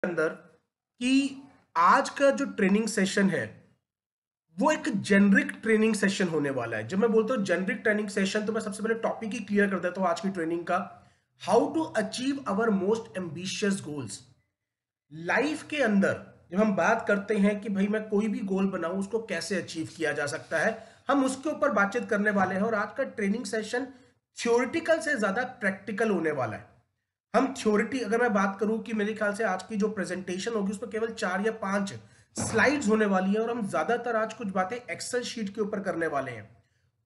अंदर कि आज का जो ट्रेनिंग सेशन है वो एक जेनरिक ट्रेनिंग सेशन होने वाला है। जब मैं बोलता हूँ जेनरिक ट्रेनिंग सेशन तो मैं सबसे पहले टॉपिक ही क्लियर कर देता हूँ आज की ट्रेनिंग का। How to achieve our most ambitious goals life के अंदर। जब हम बात करते हैं कि भाई मैं कोई भी गोल बनाऊं उसको कैसे अचीव किया जा सकता है, हम उसके ऊपर बातचीत करने वाले हैं। और आज का ट्रेनिंग सेशन थ्योरेटिकल से ज्यादा प्रैक्टिकल होने वाला है। हम थ्योरिटी अगर मैं बात करूं कि मेरे ख्याल से आज की जो प्रेजेंटेशन होगी उसमें केवल 4 या 5 स्लाइड्स होने वाली है और हम ज्यादातर आज कुछ बातें एक्सेल शीट के ऊपर करने वाले हैं।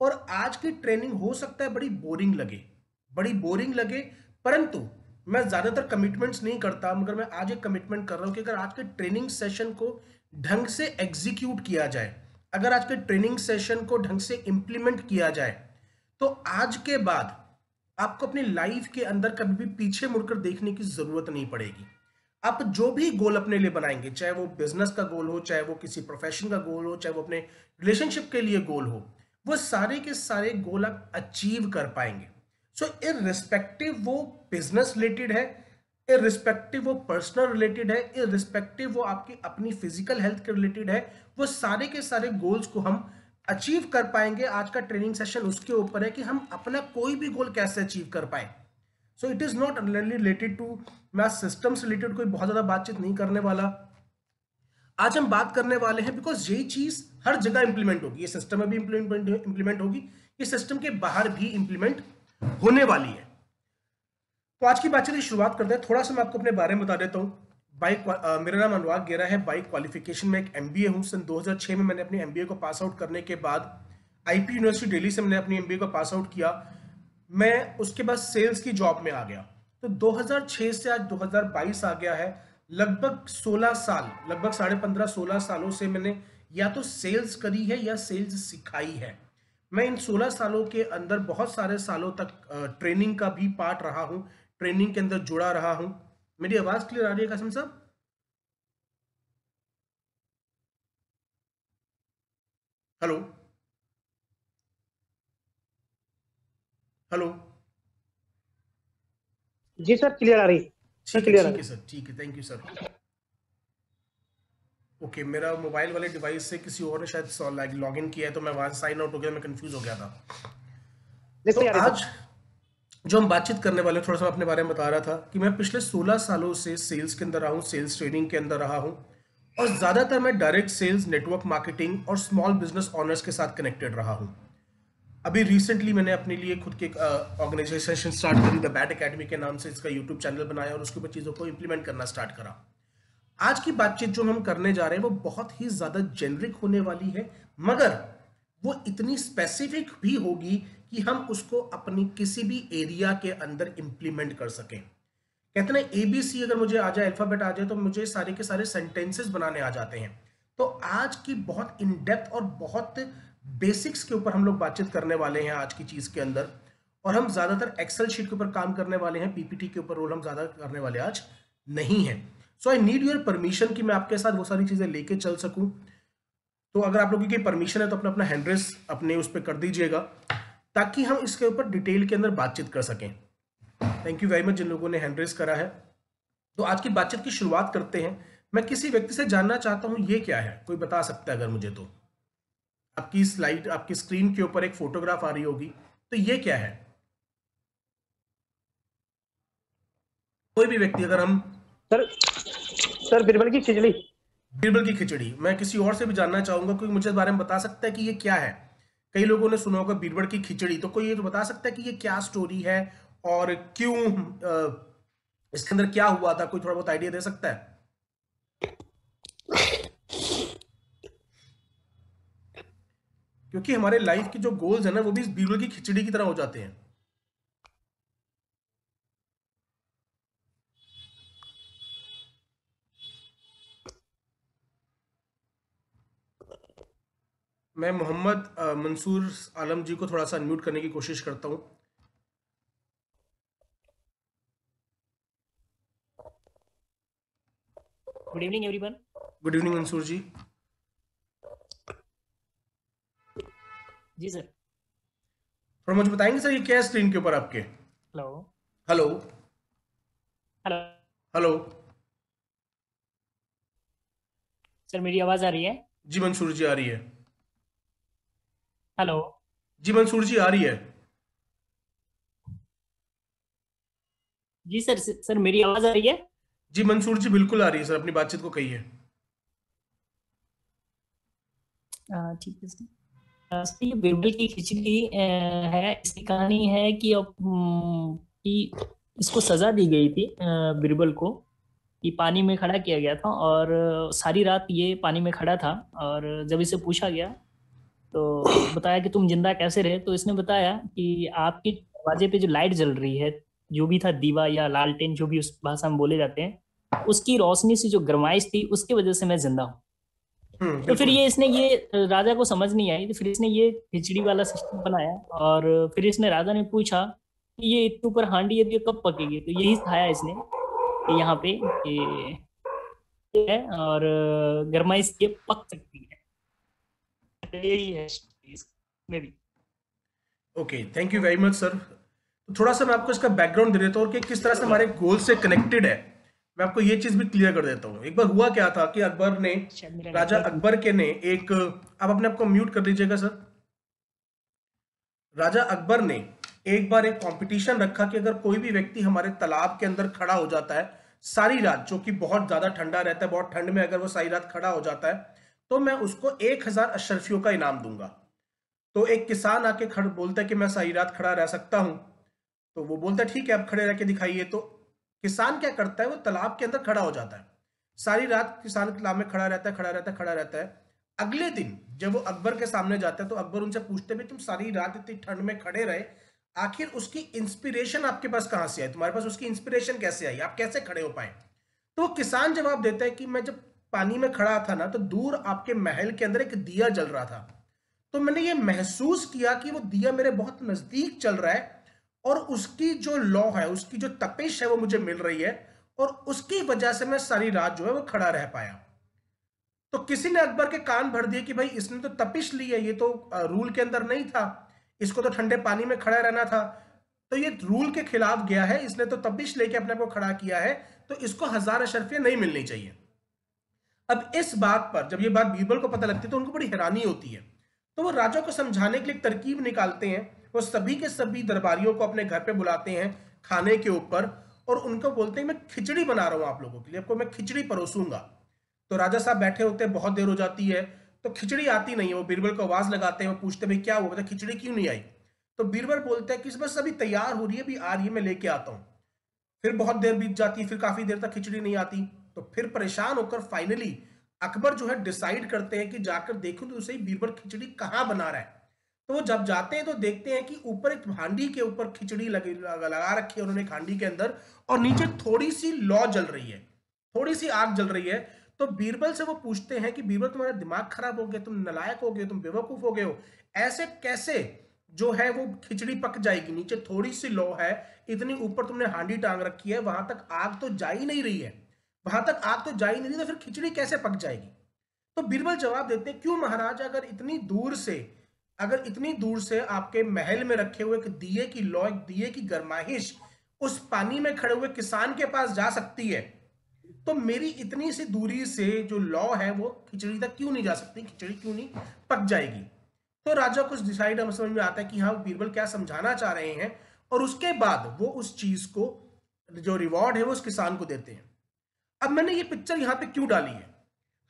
और आज की ट्रेनिंग हो सकता है बड़ी बोरिंग लगे, परंतु मैं ज्यादातर कमिटमेंट्स नहीं करता, मगर मैं आज एक कमिटमेंट कर रहा हूं कि अगर आज के ट्रेनिंग सेशन को ढंग से एग्जीक्यूट किया जाए, अगर आज के ट्रेनिंग सेशन को ढंग से इंप्लीमेंट किया जाए, तो आज के बाद आपको अपनी लाइफ के अंदर कभी भी पीछे मुड़कर देखने की जरूरत नहीं पड़ेगी। आप जो भी गोल अपने लिए बनाएंगे, चाहे वो बिजनेस का गोल हो, चाहे वो किसी प्रोफेशन का गोल हो, चाहे वो अपने रिलेशनशिप के लिए गोल हो, वो सारे के सारे गोल आप अचीव कर पाएंगे। सो इररिस्पेक्टिव वो बिजनेस रिलेटेड है, इररिस्पेक्टिव वो पर्सनल रिलेटेड है, इररिस्पेक्टिव वो आपकी अपनी फिजिकल हेल्थ के रिलेटेड है, वो सारे के सारे गोल्स को हम अचीव कर पाएंगे। आज का ट्रेनिंग सेशन उसके ऊपर है कि हम अपना कोई भी गोल कैसे अचीव कर पाए। So it is not related to, मैं सिस्टम से रिलेटेड कोई बहुत ज्यादा बातचीत नहीं करने वाला। आज हम बात करने वाले हैं बिकॉज यही चीज हर जगह इंप्लीमेंट होगी, ये सिस्टम में भी इंप्लीमेंट होगी, ये सिस्टम के बाहर भी इंप्लीमेंट होने वाली है। तो आज की बातचीत की शुरुआत करते हैं। थोड़ा सा मैं आपको अपने बारे में बता देता हूँ। मेरा नाम अनुराग गेरा है। बाइक क्वालिफिकेशन में एक एमबीए हूँ। सन 2006 में मैंने अपनी एमबीए को पास आउट करने के बाद आईपी यूनिवर्सिटी दिल्ली से मैंने अपनी एमबीए को पास आउट किया। मैं उसके बाद सेल्स की जॉब में आ गया। तो 2006 से आज 2022 आ गया है। लगभग 16 साल, लगभग 15.5-16 सालों से मैंने या तो सेल्स करी है या सेल्स सिखाई है। मैं इन 16 सालों के अंदर बहुत सारे सालों तक ट्रेनिंग का भी पार्ट रहा हूं, ट्रेनिंग के अंदर जुड़ा रहा हूं। मेरी आवाज क्लियर आ रही है कासिम साहब? हेलो? हेलो? जी सर, क्लियर आ रही सर, ठीक है, क्लियर आ ठीक है रही। सर, ठीक है, थैंक यू सर। ओके, मेरा मोबाइल वाले डिवाइस से किसी और ने शायद लॉग इन किया है, तो मैं वहां साइन आउट हो गया, मैं कंफ्यूज हो गया था। नहीं, तो सही आ रही सर। आज जो हम बातचीत करने वाले हैं, थोड़ा सा मैं अपने बारे में बता रहा था कि मैं पिछले 16 सालों से सेल्स के अंदर रहा हूँ, सेल्स ट्रेनिंग के अंदर रहा हूँ। और ज़्यादातर मैं डायरेक्ट सेल्स, नेटवर्क मार्केटिंग और स्मॉल बिजनेस ऑनर्स के साथ कनेक्टेड रहा हूँ। अभी रिसेंटली मैंने अपने लिए खुद की एक ऑर्गेनाइजेशन स्टार्ट करी, द बैट एकेडमी के नाम से इसका यूट्यूब चैनल बनाया और उसके ऊपर चीज़ों को इंप्लीमेंट करना स्टार्ट करा। आज की बातचीत जो हम करने जा रहे हैं वो बहुत ही ज़्यादा जेनरिक होने वाली है, मगर वो इतनी स्पेसिफिक भी होगी कि हम उसको अपनी किसी भी एरिया के अंदर इंप्लीमेंट कर सकें। कहते हैं एबीसी अगर मुझे आ जाए, अल्फाबेट आ जाए, तो मुझे सारे के सारे सेंटेंसेस बनाने आ जाते हैं। तो आज की बहुत इन डेप्थ और बहुत बेसिक्स के ऊपर हम लोग बातचीत करने वाले हैं आज की चीज के अंदर। और हम ज्यादातर एक्सेल शीट के ऊपर काम करने वाले हैं, पीपीटी के ऊपर रोल हम ज्यादा करने वाले आज नहीं है। सो आई नीड योर परमिशन कि मैं आपके साथ वो सारी चीजें लेके चल सकूं। तो अगर आप लोगों की परमिशन है तो अपना अपना हैंड रेस अपने उस पर कर दीजिएगा, ताकि हम इसके ऊपर डिटेल के अंदर बातचीत कर सकें। थैंक यू वेरी मच जिन लोगों ने हैंड रेस करा है। तो आज की बातचीत की शुरुआत करते हैं। मैं किसी व्यक्ति से जानना चाहता हूं ये क्या है, कोई बता सकता है अगर मुझे तो? आपकी स्लाइड, आपकी स्क्रीन के ऊपर एक फोटोग्राफ आ रही होगी, तो ये क्या है? कोई भी व्यक्ति, अगर हम सर बीरबल की खिचड़ी। बीरबल की खिचड़ी, मैं किसी और से भी जानना चाहूंगा, कोई मुझे इस बारे में बता सकता है कि ये क्या है? कई लोगों ने सुना होगा बीरबल की खिचड़ी, तो कोई ये तो बता सकता है कि ये क्या स्टोरी है और क्यों, इसके अंदर क्या हुआ था? कोई थोड़ा बहुत आइडिया दे सकता है? क्योंकि हमारे लाइफ के जो गोल्स है ना वो भी इस बीरबल की खिचड़ी की तरह हो जाते हैं। मैं मोहम्मद मंसूर आलम जी को थोड़ा सा अनम्यूट करने की कोशिश करता हूं। Good evening everyone. Good evening Mansoor ji. जी सर। थोड़ा मुझे बताएंगे सर ये क्या है स्क्रीन के ऊपर आपके? Hello. Hello? Hello. Hello? Sir मेरी आवाज आ रही है? जी मंसूर जी आ रही है। हेलो। जी मंसूर जी आ रही है। जी सर मेरी आवाज आ रही है? जी मंसूर जी बिल्कुल आ रही है सर, अपनी बातचीत को कहिए। ठीक है सर। सर, ये बिरबल की खिचड़ी है। इसकी कहानी है कि कि इसको सजा दी गई थी बिरबल को, कि पानी में खड़ा किया गया था और सारी रात ये पानी में खड़ा था। और जब इसे पूछा गया तो बताया कि तुम जिंदा कैसे रहे, तो इसने बताया कि आपके दरवाजे पे जो लाइट जल रही है, जो भी था दीवा या लालटेन, जो भी उस भाषा में बोले जाते हैं, उसकी रोशनी से जो गर्माइश थी उसकी वजह से मैं जिंदा हूँ। तो फिर बिल्कुल। ये राजा को समझ नहीं आई, तो फिर इसने ये खिचड़ी वाला सिस्टम बनाया। और फिर इसने राजा ने पूछा कि ये इतने ऊपर हांडी है तो ये कब पकेगी, तो यही सिखाया इसने कि यहाँ पे कि ये है और गर्माइश ये पक सकती है। यही है इसमें भी। Okay, thank you very much sir. तो थोड़ा सा मैं आपको इसका बैकग्राउंड दे देता हूँ कि किस तरह से हमारे गोल से कनेक्टेड है। मैं आपको ये चीज भी क्लियर कर देता हूँ। एक बार हुआ क्या था कि अकबर ने, शायद मेरा राजा नेटवर्क। अकबर के ने एक, आप अपने आप को म्यूट कर लीजिएगा सर। राजा अकबर ने एक बार एक कंपटीशन रखा कि अगर कोई भी व्यक्ति हमारे तालाब के अंदर खड़ा हो जाता है सारी रात, जो कि बहुत ज्यादा ठंडा रहता है, बहुत ठंड में अगर वो सारी रात खड़ा हो जाता है, तो मैं उसको 1000 अशरफियों का इनाम दूंगा। तो एक किसान आके खड़ बोलता है कि मैं सारी रात खड़ा रह सकता हूं। तो वो बोलता है ठीक है, आप खड़े रह के दिखाइए। तो किसान क्या करता है, वो तालाब के अंदर खड़ा हो जाता है। सारी रात किसान तालाब में खड़ा रहता है, खड़ा रहता है, खड़ा रहता है। अगले दिन जब वो अकबर के सामने जाता है तो अकबर उनसे पूछते हैं तुम सारी रात इतनी ठंड में खड़े रहे, आखिर उसकी इंस्पिरेशन आपके पास कहां से आई, तुम्हारे पास उसकी इंस्पिरेशन कैसे आई, आप कैसे खड़े हो पाए। तो वो किसान जवाब देता है कि मैं जब पानी में खड़ा था ना, तो दूर आपके महल के अंदर एक दिया जल रहा था। तो मैंने ये महसूस किया कि वो दिया मेरे बहुत नजदीक चल रहा है, और उसकी जो लौ है, उसकी जो तपिश है वो मुझे मिल रही है, और उसकी वजह से मैं सारी रात जो है वो खड़ा रह पाया। तो किसी ने अकबर के कान भर दिए कि भाई इसने तो तपिश ली है, ये तो रूल के अंदर नहीं था, इसको तो ठंडे पानी में खड़ा रहना था, तो ये रूल के खिलाफ गया है, इसने तो तपिश लेके अपने को खड़ा किया है, तो इसको 1000 अशरफियां नहीं मिलनी चाहिए। अब इस बात पर जब ये बात बीरबल को पता लगती है तो उनको बड़ी हैरानी होती है। तो वो राजा को समझाने के लिए एक तरकीब निकालते हैं। वो सभी के सभी दरबारियों को अपने घर पे बुलाते हैं खाने के ऊपर, और उनको बोलते हैं मैं खिचड़ी बना रहा हूं आप लोगों के लिए, आपको मैं खिचड़ी परोसूंगा। तो राजा साहब बैठे होते हैं, बहुत देर हो जाती है, तो खिचड़ी आती नहीं है। वो बीरबल को आवाज लगाते हैं, वो पूछते भाई क्या हुआ, बता खिचड़ी क्यों नहीं आई। तो बीरबल बोलते हैं कि बस अभी तैयार हो रही है, अभी आ रही है, मैं लेके आता हूँ। फिर बहुत देर बीत जाती है, फिर काफी देर तक खिचड़ी नहीं आती। तो फिर परेशान होकर फाइनली अकबर जो है डिसाइड करते हैं कि जाकर देखूं तो सही बीरबल खिचड़ी कहाँ बना रहा है। तो वो जब जाते हैं तो देखते हैं कि ऊपर एक हांडी के ऊपर खिचड़ी लगा रखी है उन्होंने एक हांडी के अंदर, और नीचे थोड़ी सी लौ जल रही है, थोड़ी सी आग जल रही है। तो बीरबल से वो पूछते हैं कि बीरबल तुम्हारा दिमाग खराब हो गया, तुम नालायक हो गए, तुम बेवकूफ हो गए हो, ऐसे कैसे जो है वो खिचड़ी पक जाएगी, नीचे थोड़ी सी लौ है, इतनी ऊपर तुमने हांडी टांग रखी है, वहां तक आग तो जा ही नहीं रही है, वहां तक आग तो जा ही नहीं रही, तो फिर खिचड़ी कैसे पक जाएगी। तो बीरबल जवाब देते हैं क्यों महाराज, अगर इतनी दूर से आपके महल में रखे हुए एक दिए की लौ, एक दिए की गरमाइश उस पानी में खड़े हुए किसान के पास जा सकती है, तो मेरी इतनी सी दूरी से जो लौ है वो खिचड़ी तक क्यों नहीं जा सकती, खिचड़ी क्यों नहीं पक जाएगी। तो राजा को डिसाइड समझ में आता है कि हाँ बीरबल क्या समझाना चाह रहे हैं, और उसके बाद वो उस चीज को, जो रिवॉर्ड है वो उस किसान को देते हैं। अब मैंने ये पिक्चर यहां पे क्यों डाली है,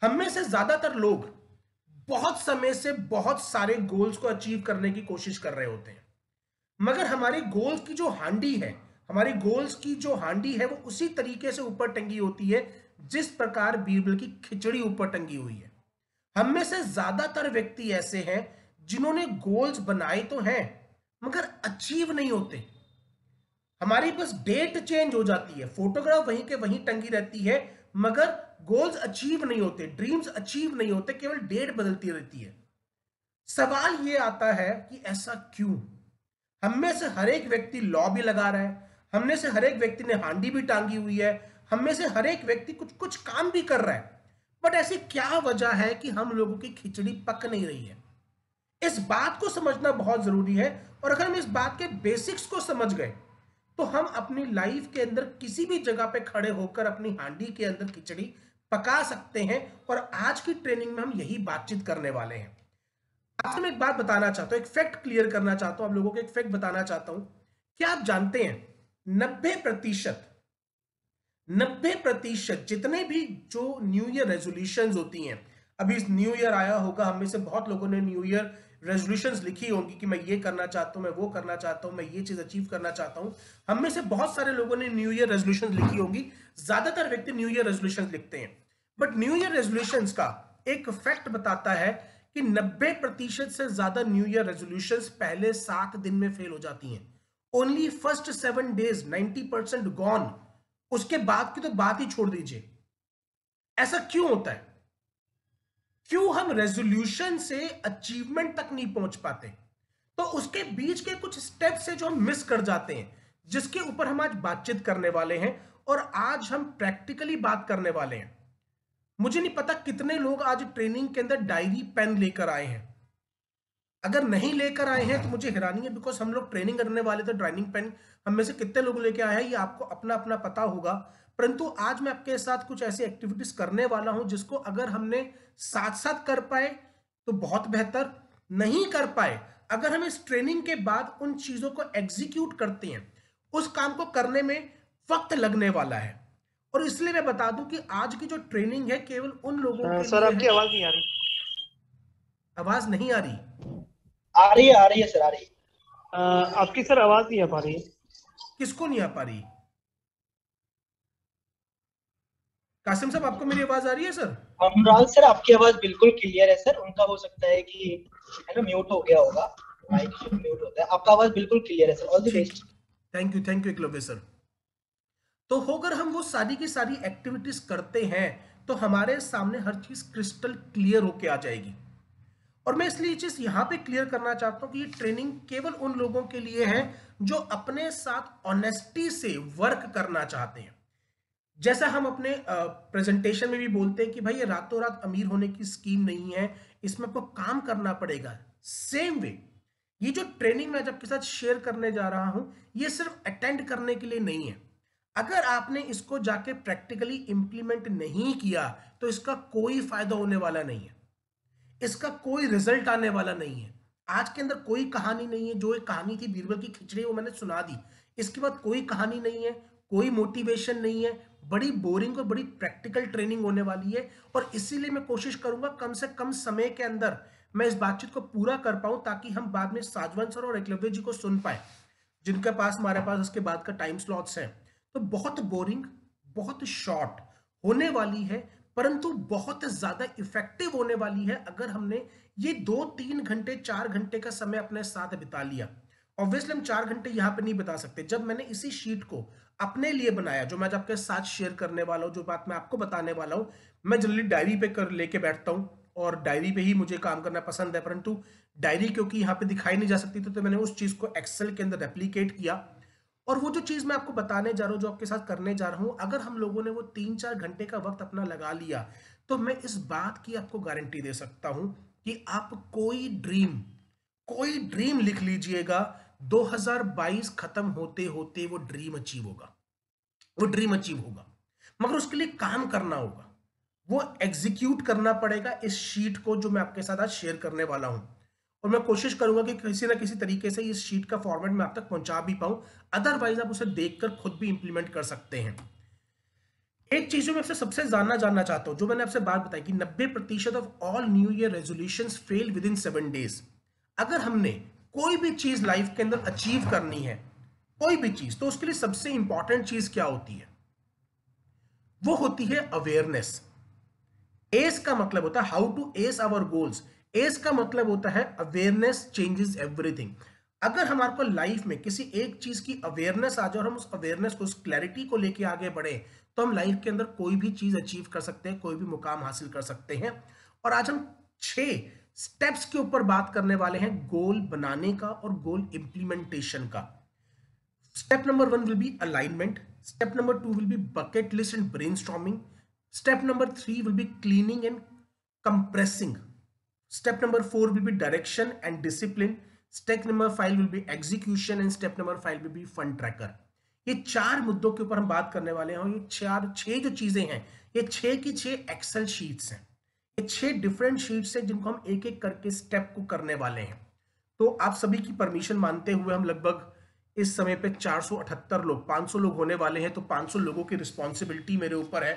हम में से ज्यादातर लोग बहुत समय से बहुत सारे गोल्स को अचीव करने की कोशिश कर रहे होते हैं, मगर हमारी गोल्स की जो हांडी है, हमारी गोल्स की जो हांडी है वो उसी तरीके से ऊपर टंगी होती है जिस प्रकार बीरबल की खिचड़ी ऊपर टंगी हुई है। हम में से ज्यादातर व्यक्ति ऐसे हैं जिन्होंने गोल्स बनाए तो हैं मगर अचीव नहीं होते। हमारी बस डेट चेंज हो जाती है, फोटोग्राफ वहीं के वहीं टंगी रहती है, मगर गोल्स अचीव नहीं होते, ड्रीम्स अचीव नहीं होते, केवल डेट बदलती रहती है। सवाल ये आता है कि ऐसा क्यों। हम में से हर एक व्यक्ति लॉ भी लगा रहा है, हम में से हर एक व्यक्ति ने हांडी भी टांगी हुई है, हम में से हर एक व्यक्ति कुछ कुछ काम भी कर रहा है, बट ऐसी क्या वजह है कि हम लोगों की खिचड़ी पक नहीं रही है। इस बात को समझना बहुत जरूरी है, और अगर हम इस बात के बेसिक्स को समझ गए तो हम अपनी लाइफ के अंदर किसी भी जगह पे खड़े होकर अपनी हांडी के अंदर खिचड़ी पका सकते हैं। और आज की ट्रेनिंग में हम यही बातचीत करने वाले हैं। आपसे मैं एक बात बताना चाहता हूं, एक फैक्ट क्लियर करना चाहता हूं, आप लोगों को एक फैक्ट बताना चाहता हूं। क्या आप जानते हैं 90% जितने भी जो न्यू ईयर रेजोल्यूशंस होती हैं, अभी न्यू ईयर आया होगा, हम में से बहुत लोगों ने न्यू ईयर रेजोल्यूशंस लिखी होंगी कि मैं ये करना चाहता हूं, मैं वो करना चाहता हूं, मैं ये चीज अचीव करना चाहता हूं। हम में से बहुत सारे लोगों ने न्यू ईयर रेजोल्यूशंस लिखी होंगी। ज्यादातर व्यक्ति न्यू ईयर रेजोल्यूशंस लिखते हैं, बट न्यू ईयर रेजोल्यूशंस का एक फैक्ट बताता है कि 90% से ज्यादा न्यू ईयर रेजोल्यूशंस पहले 7 दिन में फेल हो जाती हैं। Only first 7 days 90% gone. उसके बाद की तो बात ही छोड़ दीजिए। ऐसा क्यों होता है? क्यों हम रेजोल्यूशन से अचीवमेंट तक नहीं पहुंच पाते? तो उसके बीच के कुछ स्टेप्स है जो हम मिस कर जाते हैं, जिसके ऊपर हम आज बातचीत करने वाले हैं। और आज हम प्रैक्टिकली बात करने वाले हैं। मुझे नहीं पता कितने लोग आज ट्रेनिंग के अंदर डायरी पेन लेकर आए हैं। अगर नहीं लेकर आए हैं तो मुझे हैरानी है, बिकॉज हम लोग ट्रेनिंग करने वाले थे। ड्राइविंग पेन हम में से कितने लोग लेके आए हैं ये आपको अपना अपना पता होगा। परंतु आज मैं आपके साथ कुछ ऐसी एक्टिविटीज करने वाला हूं जिसको अगर हमने साथ साथ कर पाए तो बहुत बेहतर, नहीं कर पाए अगर हम इस ट्रेनिंग के बाद उन चीजों को एग्जीक्यूट करते हैं, उस काम को करने में वक्त लगने वाला है। और इसलिए मैं बता दूं कि आज की जो ट्रेनिंग है केवल उन लोगों के सर लिए आपकी है। आवाज नहीं आ रही। आवाज नहीं आ रही? आ रही है सर, आ रही है। आपकी सर आवाज नहीं आ पा रही है। किसको नहीं आ पा रही? कासिम साहब, आपको मेरी आवाज आ रही है सर? अनुराग सर, आपकी आवाज बिल्कुल क्लियर है सर। उनका हो सकता है कि है ना म्यूट हो गया होगा, माइक म्यूट होता है। आपका आवाज बिल्कुल क्लियर है sir. All the best. Thank you Eklavya sir. तो अगर हम वो सारी की सारी एक्टिविटीज करते हैं तो हमारे सामने हर चीज क्रिस्टल क्लियर होके आ जाएगी। और मैं इसलिए ये चीज यहां पे क्लियर करना चाहता हूं कि ये ट्रेनिंग केवल उन लोगों के लिए है जो अपने साथ ऑनेस्टी से वर्क करना चाहते हैं। जैसा हम अपने प्रेजेंटेशन में भी बोलते हैं कि भाई ये रातों रात अमीर होने की स्कीम नहीं है, इसमें आपको काम करना पड़ेगा। सेम वे ये जो ट्रेनिंग मैं आपके साथ शेयर करने जा रहा हूं, ये सिर्फ अटेंड करने के लिए नहीं है। अगर आपने इसको जाके प्रैक्टिकली इंप्लीमेंट नहीं किया तो इसका कोई फायदा होने वाला नहीं है, इसका कोई रिजल्ट आने वाला नहीं है। आज के अंदर कोई कहानी नहीं है। जो एक कहानी थी बीरबल की खिचड़ी वो मैंने सुना दी, इसके बाद कोई कहानी नहीं है, कोई मोटिवेशन नहीं है। बड़ी बोरिंग और बड़ी प्रैक्टिकल ट्रेनिंग होने वाली है। और इसीलिए मैं कोशिश करूंगा कम से कम समय के अंदर मैं इस बातचीत को पूरा कर पाऊं, ताकि हम बाद में साजवन सर और एकलव्य जी को सुन पाए, जिनके पास हमारे पास उसके बाद का टाइम स्लॉट्स है। तो बहुत बोरिंग, बहुत शॉर्ट होने वाली है, परंतु बहुत ज्यादा इफेक्टिव होने वाली है अगर हमने ये 2-3 घंटे 4 घंटे का समय अपने साथ बिता लिया। ऑब्वियसली हम 4 घंटे यहाँ पे नहीं बिता सकते। जब मैंने इसी शीट को अपने लिए बनाया, जो मैं आपके साथ शेयर करने वाला हूँ, जो बात मैं आपको बताने वाला हूँ, मैं जनरली डायरी पे कर लेके बैठता हूँ और डायरी पे ही मुझे काम करना पसंद है। परंतु डायरी क्योंकि यहाँ पे दिखाई नहीं जा सकती तो मैंने उस चीज को एक्सेल के अंदर रेप्लीकेट किया। और वो जो चीज मैं आपको बताने जा रहा हूँ, जो आपके साथ करने जा रहा हूँ, अगर हम लोगों ने वो 3-4 घंटे का वक्त अपना लगा लिया तो मैं इस बात की आपको गारंटी दे सकता हूं कि आप कोई ड्रीम लिख लीजिएगा, 2022 खत्म होते होते वो ड्रीम अचीव होगा। मगर उसके लिए काम करना होगा, वो एग्जीक्यूट करना पड़ेगा इस शीट को जो मैं आपके साथ आज शेयर करने वाला हूं। और मैं कोशिश करूंगा कि किसी ना किसी तरीके से इस शीट का फॉर्मेट मैं आप तक पहुंचा भी पाऊं, अदरवाइज आप उसे देखकर खुद भी इंप्लीमेंट कर सकते हैं। एक चीज जो मैं आपसे सबसे जानना चाहता हूं, जो मैंने आपसे बात बताई कि 90% of all new year resolutions fail with in 7 days. अगर हमने कोई भी चीज लाइफ के अंदर अचीव करनी है, कोई भी चीज, तो उसके लिए सबसे इंपॉर्टेंट चीज क्या होती है? वो होती है अवेयरनेस। एस का मतलब होता है how to ace our goals. Ace का मतलब होता है अवेयरनेस चेंजेस एवरीथिंग। अगर हमारे को लाइफ में किसी एक चीज की अवेयरनेस आ जाए और हम उस अवेयरनेस को, उस क्लैरिटी को लेके आगे बढ़े, तो हम लाइफ के अंदर कोई भी चीज अचीव कर सकते हैं, कोई भी मुकाम हासिल कर सकते हैं। और आज हम 6 स्टेप्स के ऊपर बात करने वाले हैं, गोल बनाने का और गोल इंप्लीमेंटेशन का। Step number 1 will be alignment, step number 2 will be bucket list and brainstorming, step number 3 will be cleaning and compressing, step number 4 will be direction and discipline, step number 5 will be execution and step number 5 will be fun tracker। ये 4 मुद्दों के ऊपर हम बात करने वाले हैं और ये 6 जो चीजें हैं, ये 6 की 6 एक्सेल शीट्स हैं। ये 6 डिफरेंट शीट्स हैं जिनको हम एक एक करके स्टेप को करने वाले हैं। तो आप सभी की परमिशन मानते हुए हम लगभग इस समय पे 478 लोग, 500 लोग होने वाले हैं। तो 500 लोगों की रिस्पॉन्सिबिलिटी मेरे ऊपर है।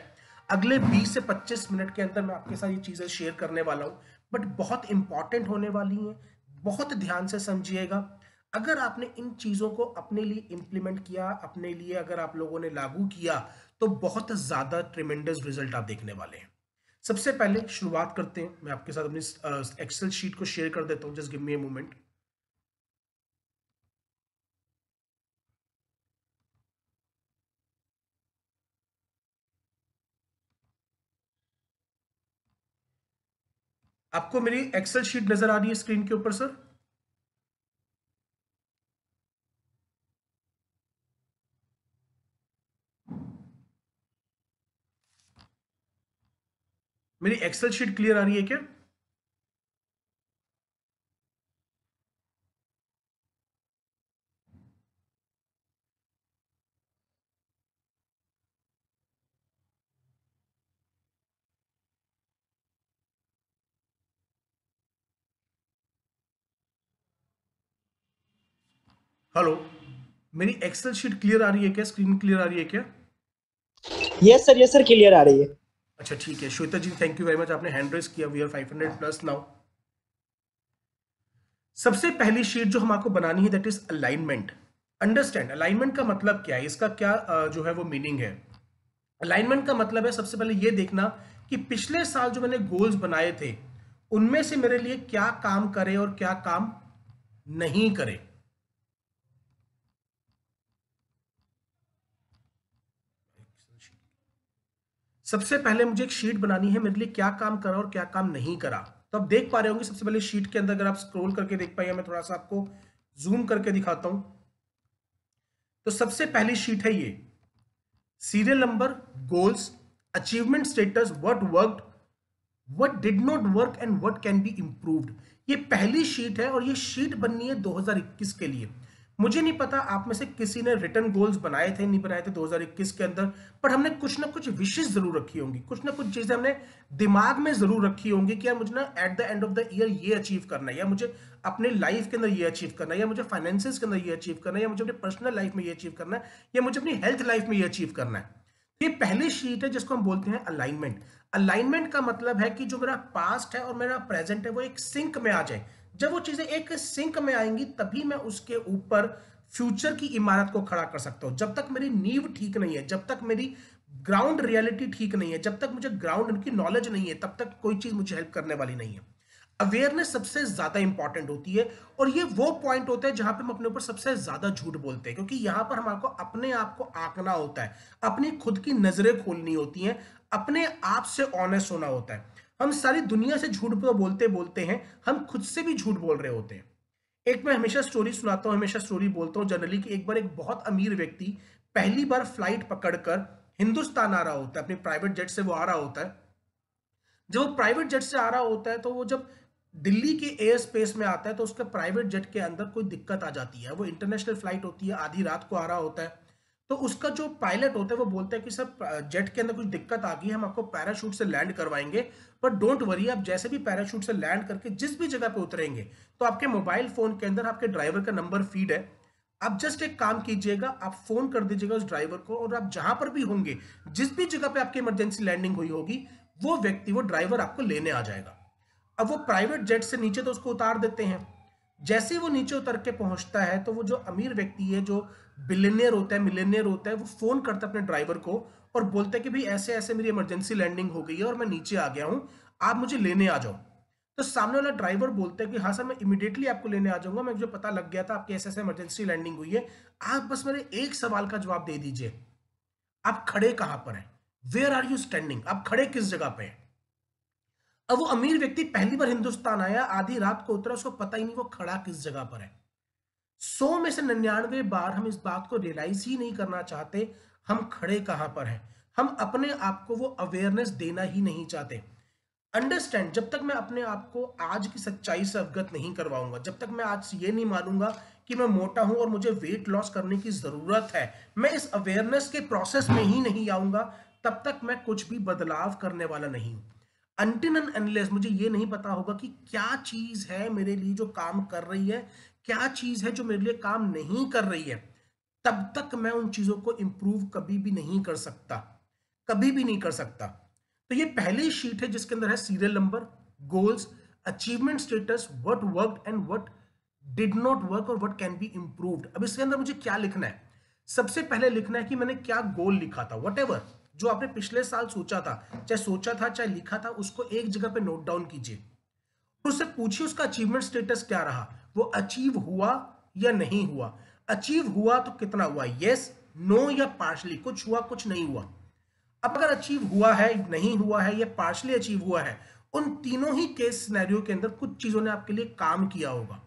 अगले 20 से 25 मिनट के अंदर मैं आपके साथ ये चीजें शेयर करने वाला हूं, बट बहुत इंपॉर्टेंट होने वाली हैं। बहुत ध्यान से समझिएगा। अगर आपने इन चीजों को अपने लिए इंप्लीमेंट किया, अपने लिए अगर आप लोगों ने लागू किया, तो बहुत ज्यादा ट्रिमेंडस रिजल्ट आप देखने वाले हैं। सबसे पहले शुरुआत करते हैं। मैं आपके साथ अपनी एक्सेल शीट को शेयर कर देता हूं। Just give me a moment. आपको मेरी एक्सेल शीट नजर आ रही है स्क्रीन के ऊपर सर? मेरी एक्सेल शीट क्लियर आ रही है क्या? हेलो, मेरी एक्सेल शीट क्लियर आ रही है क्या? स्क्रीन क्लियर आ रही है क्या? यस सर क्लियर आ रही है। अच्छा ठीक है। Shweta ji thank you very much, आपने हैंड रेज किया। We are 500 plus now. सबसे पहली शीट जो हम आपको बनानी है that is alignment. Understand alignment का मतलब क्या है, इसका क्या जो है वो मीनिंग है। अलाइनमेंट का मतलब है सबसे पहले ये देखना कि पिछले साल जो मैंने गोल्स बनाए थे उनमें से मेरे लिए क्या काम करे और क्या काम नहीं करे। सबसे पहले मुझे एक शीट बनानी है, मेरे लिए क्या काम करा और क्या काम नहीं करा। तो आप देख पा रहे होंगे सबसे पहले शीट के अंदर, अगर आप स्क्रॉल करके देख पाइए, मैं थोड़ा सा आपको जूम करके दिखाता हूं। तो सबसे पहली शीट है ये, serial number, goals, achievement status, what worked, what did not work and what can be improved. ये पहली शीट है और ये शीट बननी है 2021 के लिए। मुझे नहीं पता आप में से किसी ने रिटर्न गोल्स बनाए थे नहीं बनाए थे 2021 के अंदर, पर हमने कुछ ना कुछ विशेष जरूर रखी होंगी, कुछ ना कुछ चीजें हमने दिमाग में जरूर रखी होंगी कि यार मुझे ना eight the end of the year ये अचीव करना है, या मुझे अपने लाइफ के अंदर ये अचीव करना है, या मुझे फाइनेंसिस के अंदर ये अचीव करना है, या मुझे अपने पर्सनल लाइफ में ये अचीव करना है, या मुझे अपनी हेल्थ लाइफ में ये अचीव करना है। ये पहली शीट है जिसको हम बोलते हैं अलाइनमेंट। अलाइनमेंट का मतलब है कि जो मेरा पास्ट है और मेरा प्रेजेंट है वो एक सिंक में आ जाए। जब वो चीजें एक सिंक में आएंगी तभी मैं उसके ऊपर फ्यूचर की इमारत को खड़ा कर सकता हूं। जब तक मेरी नींव ठीक नहीं है, जब तक मेरी ग्राउंड रियलिटी ठीक नहीं है, जब तक मुझे ग्राउंड की नॉलेज नहीं है, तब तक कोई चीज मुझे हेल्प करने वाली नहीं है। अवेयरनेस सबसे ज्यादा इंपॉर्टेंट होती है और ये वो पॉइंट होता है जहां पे हम अपने ऊपर सबसे ज्यादा झूठ बोलते हैं, क्योंकि यहां पर हमको अपने आप को आंकना होता है, अपनी खुद की नजरें खोलनी होती हैं, अपने आप से ऑनेस्ट होना होता है। हम सारी दुनिया से झूठ बोलते बोलते हैं, हम खुद से भी झूठ बोल रहे होते हैं। एक मैं हमेशा स्टोरी सुनाता हूं, हमेशा स्टोरी बोलता हूं जनरली कि एक बार एक बहुत अमीर व्यक्ति पहली बार फ्लाइट पकड़कर हिंदुस्तान आ रहा होता है, अपने प्राइवेट जेट से वो आ रहा होता है। जब वो प्राइवेट जेट से आ रहा होता है तो वो जब दिल्ली के एयर स्पेस में आता है तो उसके प्राइवेट जेट के अंदर कोई दिक्कत आ जाती है। वो इंटरनेशनल फ्लाइट होती है, आधी रात को आ रहा होता है। तो उसका जो पायलट होता है वो बोलता है कि सर जेट के अंदर कुछ दिक्कत आ गई है, हम आपको पैराशूट से लैंड करवाएंगे, पर डोंट वरी, आप जैसे भी पैराशूट से लैंड करके जिस भी जगह पे उतरेंगे तो आपके मोबाइल फोन के अंदर आपके ड्राइवर का नंबर फीड है। आप जस्ट एक काम कीजिएगा, आप फोन कर दीजिएगा उस ड्राइवर को, और आप जहां पर भी होंगे, जिस भी जगह पे आपकी इमरजेंसी लैंडिंग हुई होगी, वो व्यक्ति, वो ड्राइवर आपको लेने आ जाएगा। अब वो प्राइवेट जेट से नीचे तो उसको उतार देते हैं। जैसे ही वो नीचे उतर के पहुंचता है तो वो जो अमीर व्यक्ति है, जो बिलियनियर होता है, मिलियनियर होता है, वो फोन करता है अपने ड्राइवर को और बोलता है कि भाई ऐसे ऐसे मेरी इमरजेंसी लैंडिंग हो गई है और मैं नीचे आ गया हूं, आप मुझे लेने आ जाओ। तो सामने वाला ड्राइवर बोलता है कि हाँ सर, मैं इमीडिएटली आपको लेने आ जाऊंगा, मुझे पता लग गया था आपकी ऐसे ऐसे इमरजेंसी लैंडिंग हुई है, आप बस मेरे एक सवाल का जवाब दे दीजिए, आप खड़े कहां पर हैं, वेयर आर यू स्टैंडिंग, आप खड़े किस जगह पे हैं। अब वो अमीर व्यक्ति पहली बार हिंदुस्तान आया, आधी रात को उतरा, उसको पता ही नहीं वो खड़ा किस जगह पर है। 100 में से 99 बार हम इस बात को रियलाइज ही नहीं करना चाहते हम खड़े कहां पर हैं। हम अपने आप को वो अवेयरनेस देना ही नहीं चाहते। अंडरस्टैंड, जब तक मैं अपने आप को आज की सच्चाई से अवगत नहीं करवाऊंगा, जब तक मैं आज ये नहीं मानूंगा कि मैं मोटा हूं और मुझे वेट लॉस करने की जरूरत है, मैं इस अवेयरनेस के प्रोसेस में ही नहीं आऊंगा, तब तक मैं कुछ भी बदलाव करने वाला नहीं हूं। अनटिल एंड अनलेस मुझे ये नहीं पता होगा कि क्या चीज है मेरे लिए जो काम कर रही है, क्या चीज है जो मेरे लिए काम नहीं कर रही है, तब तक मैं उन चीजों को इंप्रूव कभी भी नहीं कर सकता, कभी भी नहीं कर सकता। तो ये पहली शीट है जिसके अंदर है serial number, goals, achievement status, what worked and what did not work और व्हाट कैन बी इंप्रूव्ड। अब इसके अंदर मुझे क्या लिखना है? सबसे पहले लिखना है कि मैंने क्या गोल लिखा था, व्हाटएवर जो आपने पिछले साल सोचा था, चाहे सोचा था चाहे लिखा था, उसको एक जगह पे नोट डाउन कीजिए। उससे पूछिए उसका अचीवमेंट स्टेटस क्या रहा, वो अचीव हुआ या नहीं हुआ। अचीव हुआ तो कितना हुआ, यस, नो या पार्शली, कुछ हुआ कुछ नहीं हुआ। अब अगर अचीव हुआ है, नहीं हुआ है या पार्शली अचीव हुआ है, उन तीनों ही केस सिनेरियो के अंदर कुछ चीजों ने आपके लिए काम किया होगा,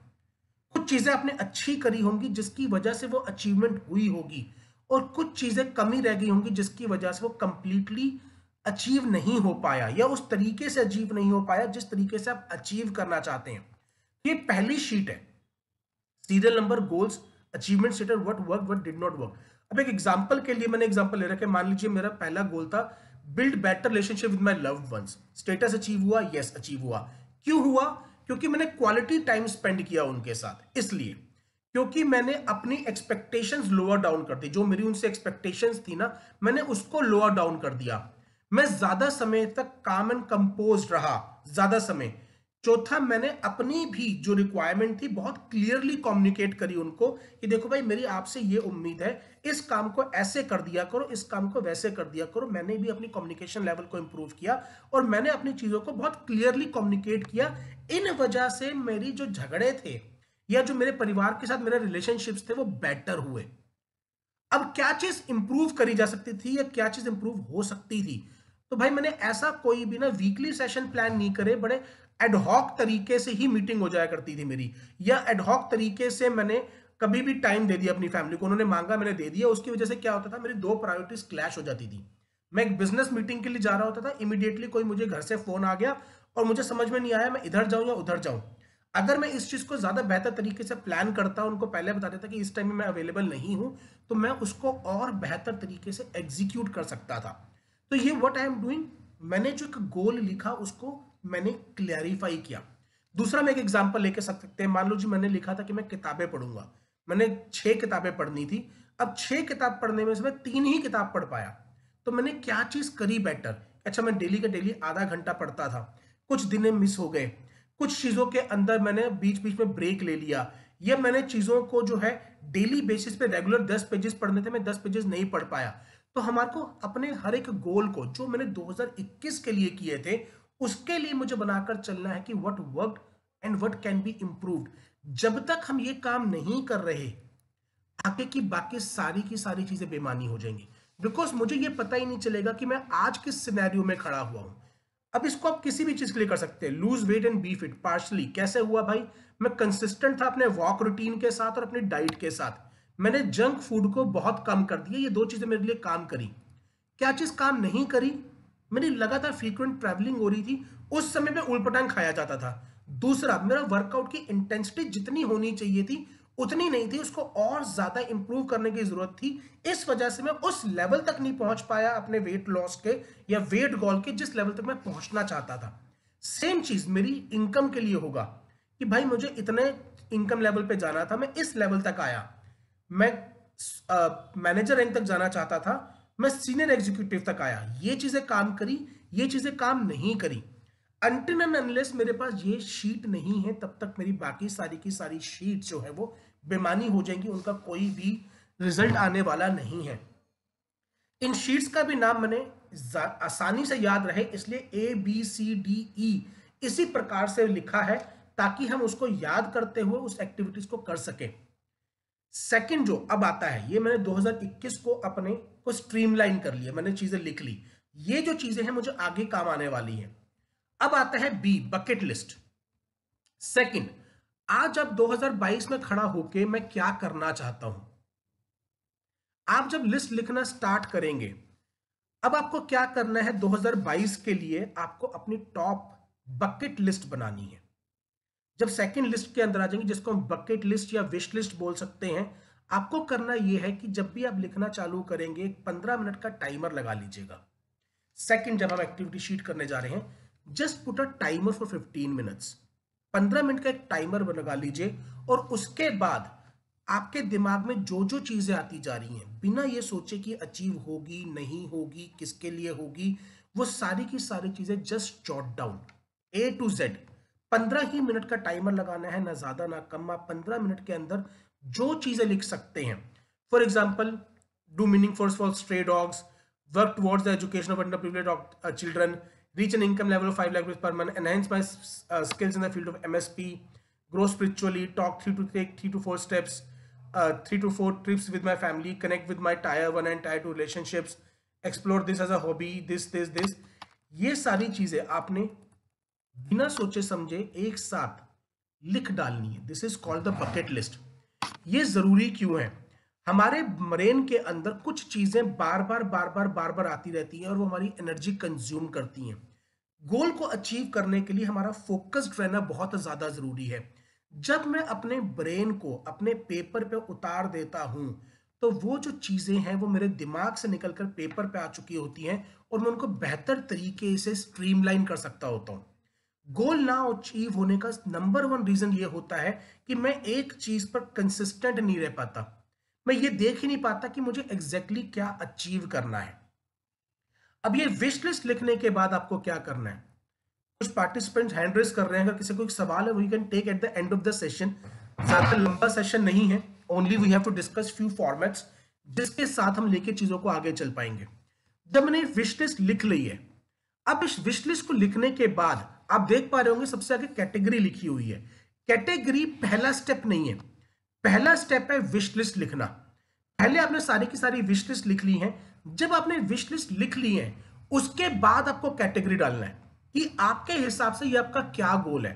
कुछ चीजें आपने अच्छी करी होंगी जिसकी वजह से वो अचीवमेंट हुई होगी, और कुछ चीजें कमी रह गई होंगी जिसकी वजह से वो कंप्लीटली अचीव नहीं हो पाया या उस तरीके से अचीव नहीं हो पाया जिस तरीके से आप अचीव करना चाहते हैं। ये पहली शीट है, serial number, goals, achievement status, what work what did not work. अब एक एग्जांपल के लिए मैंने एग्जांपल ले रखा है, मान लीजिए मेरा पहला गोल था build better relationship with my loved ones. Status achieve हुआ, यस अचीव हुआ। क्यों हुआ? क्योंकि मैंने क्वालिटी टाइम स्पेंड किया उनके साथ, इसलिए क्योंकि मैंने अपनी एक्सपेक्टेशंस लोअर डाउन कर दी, जो मेरी उनसे एक्सपेक्टेशंस थी ना, मैंने उसको लोअर डाउन कर दिया। मैं ज्यादा समय तक काम एंड कंपोज रहा, ज्यादा समय। चौथा, मैंने अपनी भी जो रिक्वायरमेंट थी बहुत क्लियरली कम्युनिकेट करी उनको कि देखो भाई मेरी आपसे ये उम्मीद है, इस काम को ऐसे कर दिया करो, इस काम को वैसे कर दिया करो। मैंने भी अपनी कम्युनिकेशन लेवल को इंप्रूव किया और मैंने अपनी चीजों को बहुत क्लियरली कम्युनिकेट किया। इन वजह से मेरी जो झगड़े थे या जो मेरे परिवार के साथ मेरे रिलेशनशिप्स थे वो बेटर हुए। अब क्या चीज इंप्रूव करी जा सकती थी या क्या चीज इंप्रूव हो सकती थी? तो भाई मैंने ऐसा कोई भी ना वीकली सेशन प्लान नहीं करे, बड़े एडहॉक तरीके से ही मीटिंग हो जाया करती थी मेरी, या एडहॉक तरीके से मैंने कभी भी टाइम दे दिया अपनी फैमिली को, उन्होंने मांगा मैंने दे दिया। उसकी वजह से क्या होता था, मेरी दो प्रायोरिटीज क्लैश हो जाती थी। मैं एक बिजनेस मीटिंग के लिए जा रहा होता था, इमीडिएटली कोई मुझे घर से फोन आ गया और मुझे समझ में नहीं आया मैं इधर जाऊं या उधर जाऊं। अगर मैं इस चीज को ज्यादा बेहतर तरीके से प्लान करता, उनको पहले बता देता कि इस टाइम में मैं अवेलेबल नहीं हूं, तो मैं उसको और बेहतर तरीके से एग्जीक्यूट कर सकता था। तो ये व्हाट आई एम डूइंग, मैंने जो एक गोल लिखा उसको मैंने क्लैरिफाई किया। दूसरा मैं एक एग्जांपल लेके सकते हैं, मान लो जी मैंने लिखा था कि मैं किताबें पढ़ूंगा, मैंने 6 किताबें पढ़नी थी। अब 6 किताब पढ़ने में से मैं 3 ही किताब पढ़ पाया, तो मैंने क्या चीज करी बेटर? अच्छा, मैं डेली का डेली आधा घंटा पढ़ता था, कुछ दिन मिस हो गए, कुछ चीजों के अंदर मैंने बीच बीच में ब्रेक ले लिया, या मैंने चीजों को जो है डेली बेसिस पे रेगुलर 10 पेजेस पढ़ने थे, मैं 10 पेजेस नहीं पढ़ पाया। तो हमारे को अपने हर एक गोल को जो मैंने 2021 के लिए किए थे उसके लिए मुझे बनाकर चलना है कि what worked and what can be improved. जब तक हम ये काम नहीं कर रहे, आगे की बाकी सारी की सारी चीजें बेमानी हो जाएंगी, बिकॉज मुझे ये पता ही नहीं चलेगा कि मैं आज किस सिनेरियो में खड़ा हुआ हूं। अब इसको आप किसी भी चीज के लिए कर सकते हैं, lose weight and be fit. Partially कैसे हुआ भाई? मैं कंसिस्टेंट था अपने वॉक रूटीन के साथ और अपनी डाइट के साथ। मैंने जंक फूड को बहुत कम कर दिया, ये दो चीजें मेरे लिए काम करी। क्या चीज काम नहीं करी? मेरी लगातार फ्रीक्वेंट ट्रैवलिंग हो रही थी, उस समय में उलपटांग खाया जाता था। दूसरा, मेरा वर्कआउट की इंटेंसिटी जितनी होनी चाहिए थी उतनी नहीं थी, उसको और ज्यादा इंप्रूव करने की जरूरत थी। इस वजह से मैं उस लेवल तक नहीं पहुंच पाया अपने वेट लॉस के या वेट गोल के जिस लेवल तक मैं पहुंचना चाहता था। सेम चीज मेरी इनकम के लिए होगा कि भाई मुझे इतने इनकम लेवल पे जाना था, मैं इस लेवल तक आया, मैं मैनेजर रैंक तक जाना चाहता था, मैं सीनियर एग्जीक्यूटिव तक आया। ये चीजें काम करी, ये चीजें काम नहीं करी। अनटिल एंड अनलेस मेरे पास ये शीट नहीं है, तब तक मेरी बाकी सारी की सारी शीट जो है वो बेमानी हो जाएंगी, उनका कोई भी रिजल्ट आने वाला नहीं है। इन शीट्स का भी नाम मैंने आसानी से याद रहे इसलिए ABCDE इसी प्रकार से लिखा है, ताकि हम उसको याद करते हुए उस एक्टिविटीज को कर सके। सेकंड जो अब आता है, ये मैंने 2021 को अपने को स्ट्रीमलाइन कर लिया, मैंने चीजें लिख ली, ये जो चीजें हैं मुझे आगे काम आने वाली हैं। अब आता है B, बकेट लिस्ट। सेकंड, आज अब 2022 में खड़ा होके मैं क्या करना चाहता हूं। आप जब लिस्ट लिखना स्टार्ट करेंगे, अब आपको क्या करना है, 2022 के लिए आपको अपनी टॉप बकेट लिस्ट बनानी है। जब सेकंड लिस्ट के अंदर आ जाएंगे, जिसको हम बकेट लिस्ट या विश लिस्ट बोल सकते हैं, आपको करना यह है कि जब भी आप लिखना चालू करेंगे 15 मिनट का टाइमर लगा लीजिएगा। सेकंड, जब हम एक्टिविटी शीट करने जा रहे हैं, just put a timer for 15 minutes. 15 minute का एक टाइमर लगा लीजिए और उसके बाद आपके दिमाग में जो जो चीजें आती जा रही हैं, बिना ये सोचे कि अचीव होगी नहीं होगी, किसके लिए होगी, वो सारी की सारी चीजें just jot down A to Z। 15 he minute का टाइमर लगाना है, ना ज्यादा ना कम। आप 15 मिनट के अंदर जो चीजें लिख सकते हैं, for example, do meaningful for stray dogs, work towards the education of underprivileged children, reach an income level of 5 lakh rupees per month, enhance my skills in the field of MSP, grow spiritually, talk 3 to 4 steps, 3 to 4 trips with my family, connect with my tier 1 and tier 2 relationships, explore this as a hobby, this। ये सारी चीजें आपने बिना सोचे समझे एक साथ लिख डालनी है। This is called the bucket list. ये जरूरी क्यों है? हमारे ब्रेन के अंदर कुछ चीजें बार बार आती रहती हैं और वो हमारी एनर्जी कंज्यूम करती हैं। गोल को अचीव करने के लिए हमारा फोकस्ड रहना बहुत ज्यादा जरूरी है। जब मैं अपने ब्रेन को अपने पेपर पे उतार देता हूं, तो वो जो चीजें हैं वो मेरे दिमाग से निकलकर पेपर पे आ चुकी होती हैं और मैं उनको बेहतर तरीके से स्ट्रीमलाइन कर सकता होता हूं। गोल ना अचीव होने का नंबर 1 रीजन ये होता है कि मैं एक चीज पर कंसिस्टेंट नहीं रह पाता। मैं ये देख ही नहीं पाता कि मुझे एग्जैक्टली क्या अचीव करना है। अब ये विश लिस्ट लिखने के बाद आपको क्या करना है? कुछ पार्टिसिपेंट्स हैंड रेज कर रहे हैं, अगर किसी को एक सवाल है, we can take at the end of the session. ज्यादा लंबा सेशन नहीं है, only we have to discuss few formats जिसके साथ हम लेके चीजों को आगे चल पाएंगे। जब मैंने विश लिस्ट लिख ली है, अब इस विश लिस्ट को लिखने के बाद आप देख पा रहे होंगे सबसे आगे कैटेगरी लिखी हुई है। कैटेगरी पहला स्टेप नहीं है, पहला स्टेप है विश लिस्ट लिखना। पहले आपने सारी की सारी विश लिस्ट लिख ली है। जब आपने विश लिस्ट लिख ली है, उसके बाद आपको कैटेगरी डालना है कि आपके हिसाब से ये आपका क्या गोल है।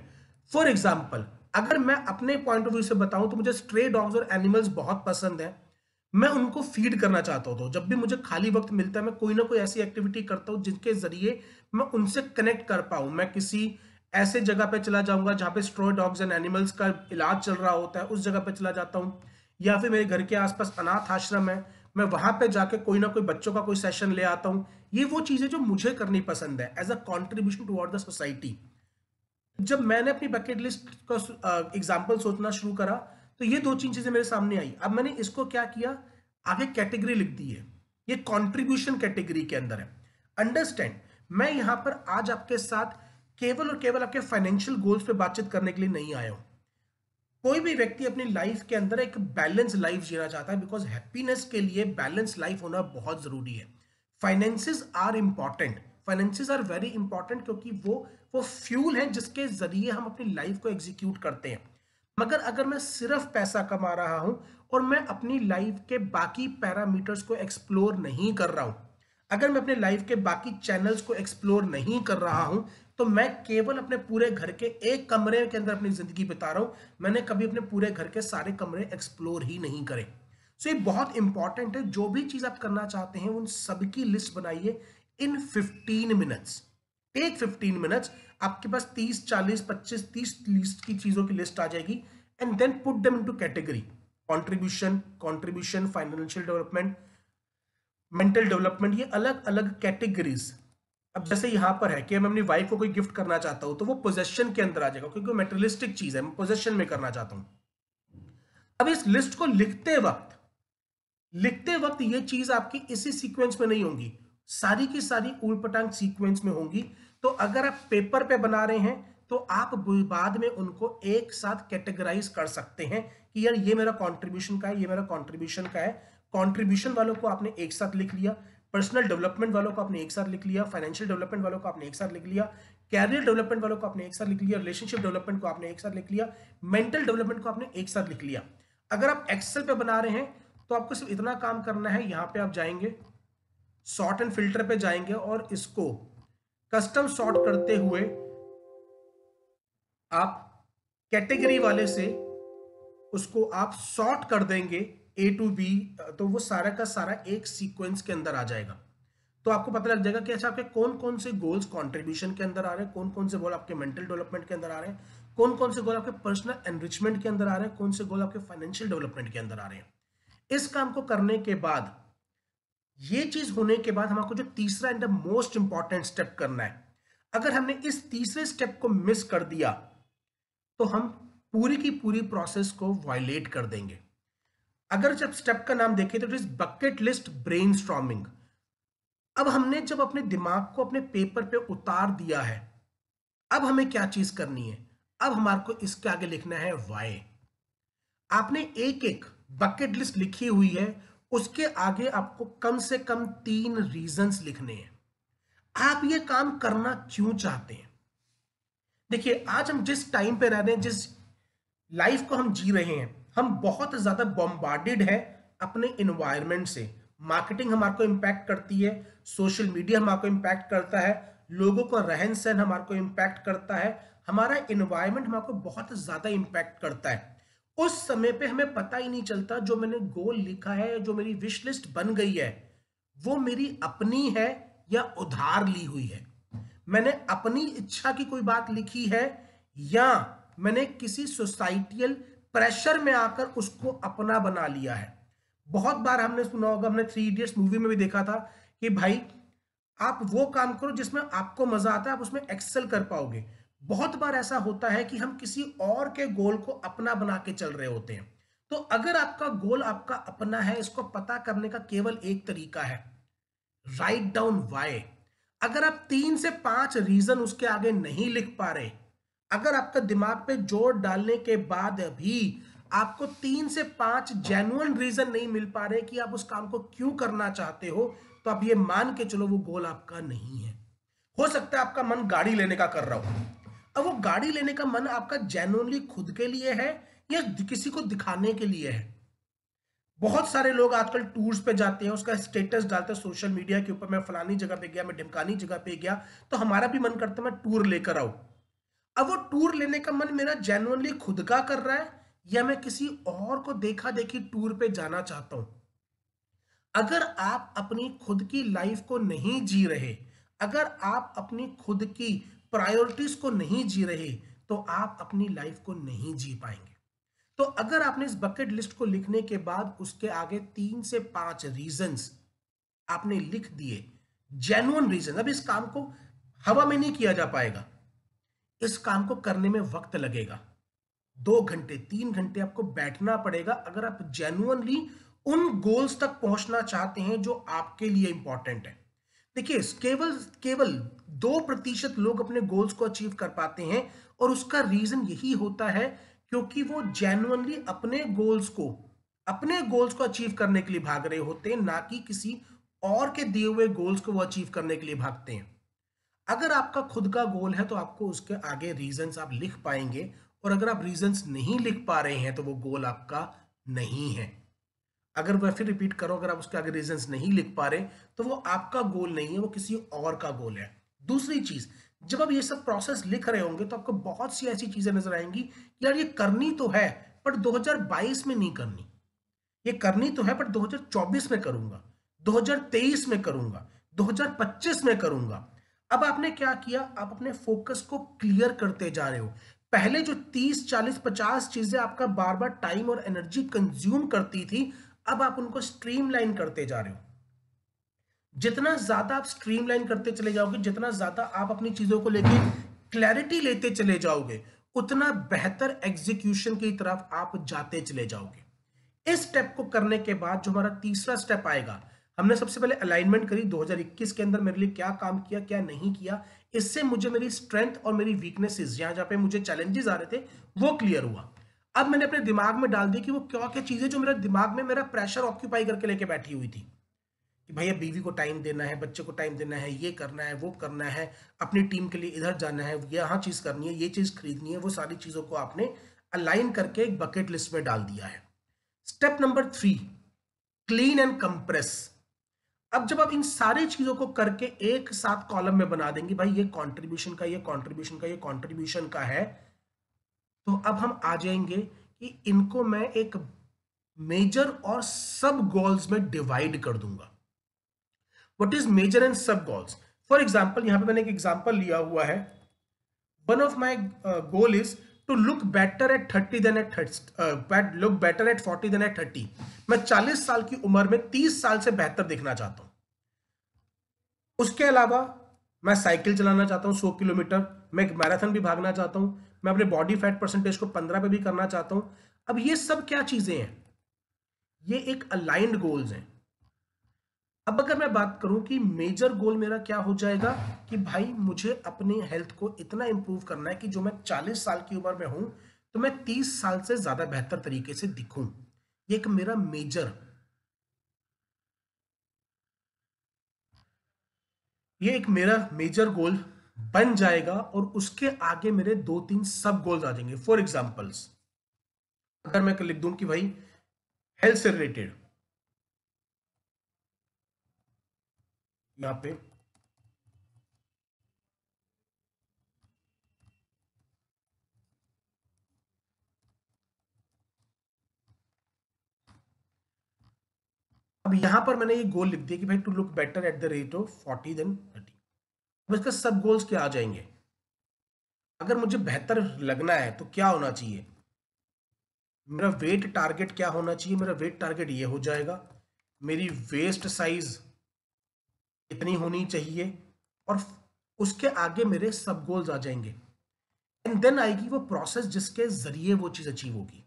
फॉर एग्जाम्पल, अगर मैं अपने पॉइंट ऑफ व्यू से बताऊं तो मुझे स्ट्रे डॉग्स और एनिमल्स बहुत पसंद है। मैं उनको फीड करना चाहता हूं, तो जब भी मुझे खाली वक्त मिलता है मैं कोई ना कोई ऐसी एक्टिविटी करता हूं जिनके जरिए मैं उनसे कनेक्ट कर पाऊं। मैं किसी ऐसे जगह पे चला जाऊंगा जहां पे स्ट्रे डॉग्स एंड एनिमल्स का इलाज चल रहा होता है, उस जगह पे चला जाता हूं। या फिर मेरे घर के आसपास अनाथ आश्रम है, मैं वहां पे जाके कोई ना कोई बच्चों का कोई सेशन ले आता हूं। ये वो चीजें जो मुझे करनी पसंद है as a contribution toward the society. जब मैंने अपनी बकेट लिस्ट का एग्जाम्पल सोचना शुरू करा तो ये 2-3 चीजें मेरे सामने आई। अब मैंने इसको क्या किया, आगे कैटेगरी लिख दी है। ये कंट्रीब्यूशन कैटेगरी के अंदर है। अंडरस्टैंड, मैं यहां पर आज आपके साथ केवल और केवल आपके फाइनेंशियल गोल्स पे बातचीत करने के लिए नहीं आया हूं। कोई भी व्यक्ति अपनी लाइफ के अंदर एक बैलेंस लाइफ जीना चाहता है, बिकॉज हैप्पीनेस के लिए बैलेंस लाइफ होना बहुत जरूरी है। Finances are important, finances are very important, क्योंकि वो फ्यूल है जिसके जरिए हम अपनी लाइफ को एग्जीक्यूट करते हैं। मगर अगर मैं सिर्फ पैसा कमा रहा हूं और मैं अपनी लाइफ के बाकी पैरामीटर्स को एक्सप्लोर नहीं कर रहा हूं, अगर मैं अपने लाइफ के बाकी चैनल्स को एक्सप्लोर नहीं कर रहा हूं, तो मैं केवल अपने पूरे घर के एक कमरे के अंदर अपनी जिंदगी बिता रहा हूं। मैंने कभी अपने पूरे घर के सारे कमरे एक्सप्लोर ही नहीं करे। सो ये बहुत इंपॉर्टेंट है। जो भी चीज आप करना चाहते हैं उन सबकी लिस्ट बनाइए इन 15 मिनट्स। Take 15 minutes. आपके पास 30, 40, 25, 30 लिस्ट की चीजों की लिस्ट आ जाएगी and then put them into category. Contribution, financial development, mental development, ये अलग अलग कैटेगरीज। अब जैसे यहां पर है कि मैं अपनी वाइफ को कोई गिफ्ट करना चाहता हूं, तो वो पोजेशन के अंदर आ जाएगा, क्योंकि वो मेटेरियलिस्टिक चीज है, मैं पोजेशन में करना चाहता हूं। अब इस लिस्ट को लिखते वक्त ये चीज आपकी इसी सीक्वेंस में नहीं होंगी, सारी की सारी उलपटांग सीक्वेंस में होंगी। तो अगर आप पेपर पे बना रहे हैं तो आप बाद में उनको एक साथ कैटेगराइज कर सकते हैं कि यार ये मेरा कंट्रीब्यूशन का है, ये मेरा कंट्रीब्यूशन का है। कंट्रीब्यूशन वालों को आपने एक साथ लिख लिया, पर्सनल डेवलपमेंट वालों को आपने एक साथ लिख लिया, फाइनेंशियल डेवलपमेंट वालों को आपने एक साथ लिख लिया, कैरियर डेवलपमेंट वालों को आपने एक साथ लिख लिया, रिलेशनशिप डेवलपमेंट को आपने एक साथ लिख लिया, मेंटल डेवलपमेंट को आपने एक साथ लिख लिया। अगर आप एक्सेल पे बना रहे हैं तो आपको सिर्फ इतना काम करना है, यहां पे आप जाएंगे, सॉर्ट एंड फिल्टर पे जाएंगे और इसको कस्टम सॉर्ट करते हुए आप कैटेगरी वाले से उसको आप सॉर्ट कर देंगे A to B, तो वो सारा का सारा एक सीक्वेंस के अंदर आ जाएगा। तो आपको पता लग जाएगा कि अच्छा आपके कौन कौन से गोल्स कंट्रीब्यूशन के अंदर आ रहे हैं, कौन कौन से गोल आपके मेंटल डेवलपमेंट के अंदर आ रहे हैं, कौन कौन से गोल आपके पर्सनल एनरिचमेंट के अंदर आ रहे हैं, कौन से गोल आपके फाइनेंशियल डेवलपमेंट के अंदर आ रहे हैं। इस काम को करने के बाद, ये चीज होने के बाद हमको जो तीसरा and the most important step करना है, अगर हमने इस तीसरे स्टेप को मिस कर दिया तो हम पूरी की पूरी प्रोसेस को वायलेट कर देंगे। अगर जब स्टेप का नाम देखें तो it is bucket list brainstorming. अब हमने जब अपने दिमाग को अपने पेपर पे उतार दिया है, अब हमें क्या चीज करनी है, अब हमारे को इसके आगे लिखना है वाई। आपने एक एक बकेट लिस्ट लिखी हुई है, उसके आगे आपको कम से कम 3 रीजंस लिखने हैं। आप ये काम करना क्यों चाहते हैं? देखिए, आज हम जिस टाइम पे रह रहे हैं, जिस लाइफ को हम जी रहे हैं, हम बहुत ज्यादा बॉम्बार्डेड है अपने इन्वायरमेंट से। मार्केटिंग हमारे को इम्पैक्ट करती है, सोशल मीडिया हमारे को इम्पैक्ट करता है, लोगों का रहन सहन हमारे को इम्पैक्ट करता है, हमारा इन्वायरमेंट हमारे को बहुत ज्यादा इम्पैक्ट करता है। उस समय पे हमें पता ही नहीं चलता जो मैंने गोल लिखा है, जो मेरी विश लिस्ट बन गई है, वो मेरी अपनी है या उधार ली हुई है। मैंने अपनी इच्छा की कोई बात लिखी है या मैंने किसी सोसाइटियल प्रेशर में आकर उसको अपना बना लिया है। बहुत बार हमने सुना होगा, हमने 3 इडियट्स मूवी में भी देखा था कि भाई आप वो काम करो जिसमें आपको मजा आता है, आप उसमें एक्सेल कर पाओगे। बहुत बार ऐसा होता है कि हम किसी और के गोल को अपना बना के चल रहे होते हैं। तो अगर आपका गोल आपका अपना है, इसको पता करने का केवल एक तरीका है, राइट डाउन वाई। अगर आप 3 से 5 रीजन उसके आगे नहीं लिख पा रहे, अगर आपका दिमाग पे जोर डालने के बाद भी आपको 3 से 5 जेन्युइन रीजन नहीं मिल पा रहे कि आप उस काम को क्यों करना चाहते हो, तो आप ये मान के चलो वो गोल आपका नहीं है। हो सकता है आपका मन गाड़ी लेने का कर रहा हो, अब वो गाड़ी लेने का मन आपका जेन्युइनली खुद के लिए है या किसी को दिखाने के लिए है। बहुत सारे लोग आजकल टूर्स पे जाते हैं, उसका स्टेटस डालते हैं सोशल मीडिया के ऊपर, मैं फलानी जगह पे गया, मैं ढिमकानी जगह पे गया, तो हमारा भी मन करता है मैं टूर लेकर आऊं। अब वो टूर लेने का मन मेरा जेन्युइनली खुद का कर रहा है या मैं किसी और को देखा देखी टूर पे जाना चाहता हूं। अगर आप अपनी खुद की लाइफ को नहीं जी रहे, अगर आप अपनी खुद की प्रायोरिटीज को नहीं जी रहे, तो आप अपनी लाइफ को नहीं जी पाएंगे। तो अगर आपने इस बकेट लिस्ट को लिखने के बाद उसके आगे 3 से 5 रीजंस आपने लिख दिए, जेन्युइन रीजन, अब इस काम को हवा में नहीं किया जा पाएगा, इस काम को करने में वक्त लगेगा। 2 घंटे 3 घंटे आपको बैठना पड़ेगा अगर आप जेन्युइनली उन गोल्स तक पहुंचना चाहते हैं जो आपके लिए इंपॉर्टेंट है। देखिए, केवल 2% लोग अपने गोल्स को अचीव कर पाते हैं, और उसका रीजन यही होता है क्योंकि वो जेन्युइनली अपने गोल्स को अचीव करने के लिए भाग रहे होते हैं, ना कि किसी और के दिए हुए गोल्स को वो अचीव करने के लिए भागते हैं। अगर आपका खुद का गोल है तो आपको उसके आगे रीजंस आप लिख पाएंगे, और अगर आप रीजंस नहीं लिख पा रहे हैं तो वो गोल आपका नहीं है। अगर मैं फिर रिपीट करूं, अगर आप उसके आगे रीजंस नहीं लिख पा रहे तो वो आपका गोल नहीं है, वो किसी और का गोल है। दूसरी चीज, जब आप ये सब प्रोसेस लिख रहे होंगे तो आपको बहुत सी ऐसी चीजें नजर आएंगी, यार ये करनी तो है पर 2022 में नहीं करनी, ये करनी तो है पर 2024 में करूंगा, 2023 में करूंगा, 2025 में करूंगा। अब आपने क्या किया, आप अपने फोकस को क्लियर करते जा रहे हो। पहले जो 30, 40, 50 चीजें आपका बार बार टाइम और एनर्जी कंज्यूम करती थी, अब आप उनको स्ट्रीमलाइन करते जा रहे हो। जितना ज्यादा आप स्ट्रीमलाइन करते चले जाओगे, जितना ज्यादा आप अपनी चीजों को लेके क्लैरिटी लेते चले जाओगे, उतना बेहतर एग्जीक्यूशन की तरफ आप जाते चले जाओगे। इस स्टेप को करने के बाद जो हमारा तीसरा स्टेप आएगा, हमने सबसे पहले अलाइनमेंट करी 2021 के अंदर मेरे लिए क्या काम किया, क्या नहीं किया, इससे मुझे मेरी स्ट्रेंथ और मेरी वीकनेसेस, जहां पे मुझे चैलेंजेस आ रहे थे, वो क्लियर हुआ। अब मैंने अपने दिमाग में डाल दी कि वो क्या क्या चीजें जो मेरे दिमाग में मेरा प्रेशर ऑक्यूपाई करके लेके बैठी हुई थी, कि भैया बीवी को टाइम देना है, बच्चे को टाइम देना है, ये करना है, वो करना है, अपनी टीम के लिए इधर जाना है, यहाँ चीज करनी है, ये चीज खरीदनी है, वो सारी चीजों को आपने अलाइन करके एक बकेट लिस्ट में डाल दिया है। Step number 3, clean and compress. अब जब आप इन सारी चीजों को करके एक साथ कॉलम में बना देंगे, भाई ये कंट्रीब्यूशन का, ये कंट्रीब्यूशन का, ये कंट्रीब्यूशन का है, तो अब हम आ जाएंगे कि इनको मैं एक मेजर और सब गोल्स में डिवाइड कर दूंगा। What is major and sub goals? For example, यहां पे मैंने एक एग्जाम्पल लिया हुआ है। One of my goal is to look better at 30 then at look better at 40 then at 30। मैं 40 साल की उम्र में 30 साल से बेहतर दिखना चाहता हूं। उसके अलावा मैं साइकिल चलाना चाहता हूं 100 किलोमीटर, मैं एक मैराथन भी भागना चाहता हूं, मैं अपने बॉडी फैट परसेंटेज को 15 पे भी करना चाहता हूं। अब ये सब क्या चीजें हैं? ये एक अलाइंड गोल्स हैं। अब अगर मैं बात करूं कि मेजर गोल मेरा क्या हो जाएगा कि भाई मुझे अपनी हेल्थ को इतना इंप्रूव करना है कि जो मैं 40 साल की उम्र में हूं तो मैं 30 साल से ज्यादा बेहतर तरीके से दिखूं। ये एक मेरा मेजर गोल बन जाएगा और उसके आगे मेरे 2-3 सब गोल्स आ जाएंगे। फॉर एग्जांपल्स, अगर मैं लिख दूं कि भाई हेल्थ से रिलेटेड, यहां पे अब यहां पर मैंने ये गोल लिख दिया कि भाई to look better at the rate of 40 then 30। अब इसका सब गोल्स क्या आ जाएंगे? अगर मुझे बेहतर लगना है तो क्या होना चाहिए? मेरा वेट टारगेट क्या होना चाहिए? मेरा वेट टारगेट ये हो जाएगा, मेरी वेस्ट साइज इतनी होनी चाहिए, और उसके आगे मेरे सब गोल्स आ जाएंगे। एंड देन आएगी वो प्रोसेस जिसके जरिए वो चीज अचीव होगी।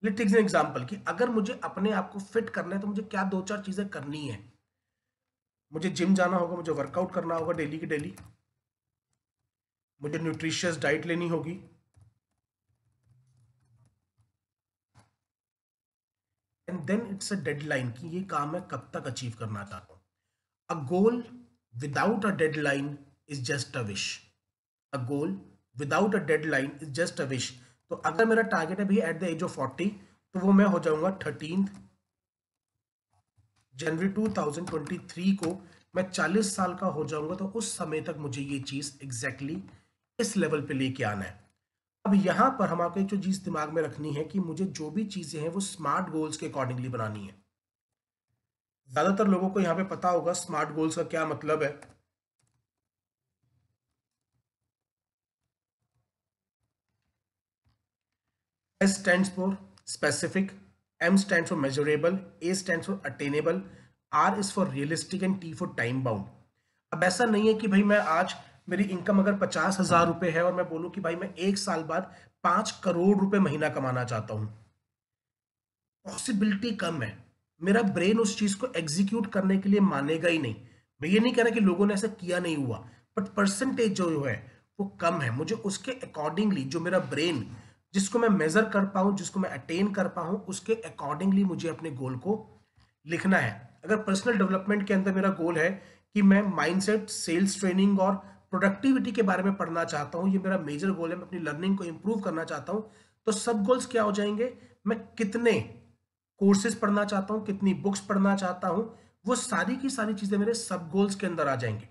लेट्स टेक एन एग्जांपल कि अगर मुझे अपने आप को फिट करना है तो मुझे क्या 2-4 चीजें करनी है। मुझे जिम जाना होगा, मुझे वर्कआउट करना होगा डेली की डेली, मुझे न्यूट्रिशियस डाइट लेनी होगी, and then it's a deadline कि ये काम मैं कब तक अचीव करना चाहता हूं। A goal without a deadline is just a wish. A goal without a deadline is just a wish. तो अगर मेरा टारगेट है भैया एट द एज ऑफ 40, तो वो मैं हो जाऊंगा 13 जनवरी 2023 को मैं 40 साल का हो जाऊंगा। तो उस समय तक मुझे ये चीज एग्जैक्टली इस लेवल पे लेके आना है। अब यहां पर हमारे एक जो चीज दिमाग में रखनी है कि मुझे जो भी चीजें हैं वो स्मार्ट गोल्स के अकॉर्डिंगली बनानी है। ज्यादातर लोगों को यहां पे पता होगा स्मार्ट गोल्स का क्या मतलब है। S stands for specific, M stands for measurable, A stands for attainable, R is for realistic and T for time bound। अब ऐसा नहीं है कि भाई मैं आज मेरी इनकम अगर 50,000 रुपए है और मैं बोलूं कि भाई मैं 1 साल बाद 5 करोड़ रुपए महीना कमाना चाहता हूं। पॉसिबिलिटी कम है, मेरा ब्रेन उस चीज को एग्जीक्यूट करने के लिए मानेगा ही नहीं। मैं ये नहीं कह रहा कि लोगों ने ऐसा किया नहीं हुआ, बट परसेंटेज जो है वो कम है। मुझे उसके अकॉर्डिंगली जो मेरा ब्रेन जिसको मैं मेजर कर पाऊं, जिसको मैं अटेन कर पाऊं, उसके अकॉर्डिंगली मुझे अपने गोल को लिखना है। अगर पर्सनल डेवलपमेंट के अंदर मेरा गोल है कि मैं माइंडसेट, सेल्स ट्रेनिंग और प्रोडक्टिविटी के बारे में पढ़ना चाहता हूं, ये मेरा मेजर गोल है, मैं अपनी लर्निंग को इंप्रूव करना चाहता हूं, तो सब गोल्स क्या हो जाएंगे? मैं कितने कोर्सेज पढ़ना चाहता हूं, कितनी बुक्स पढ़ना चाहता हूं, वो सारी की सारी चीजें मेरे सब गोल्स के अंदर आ जाएंगे।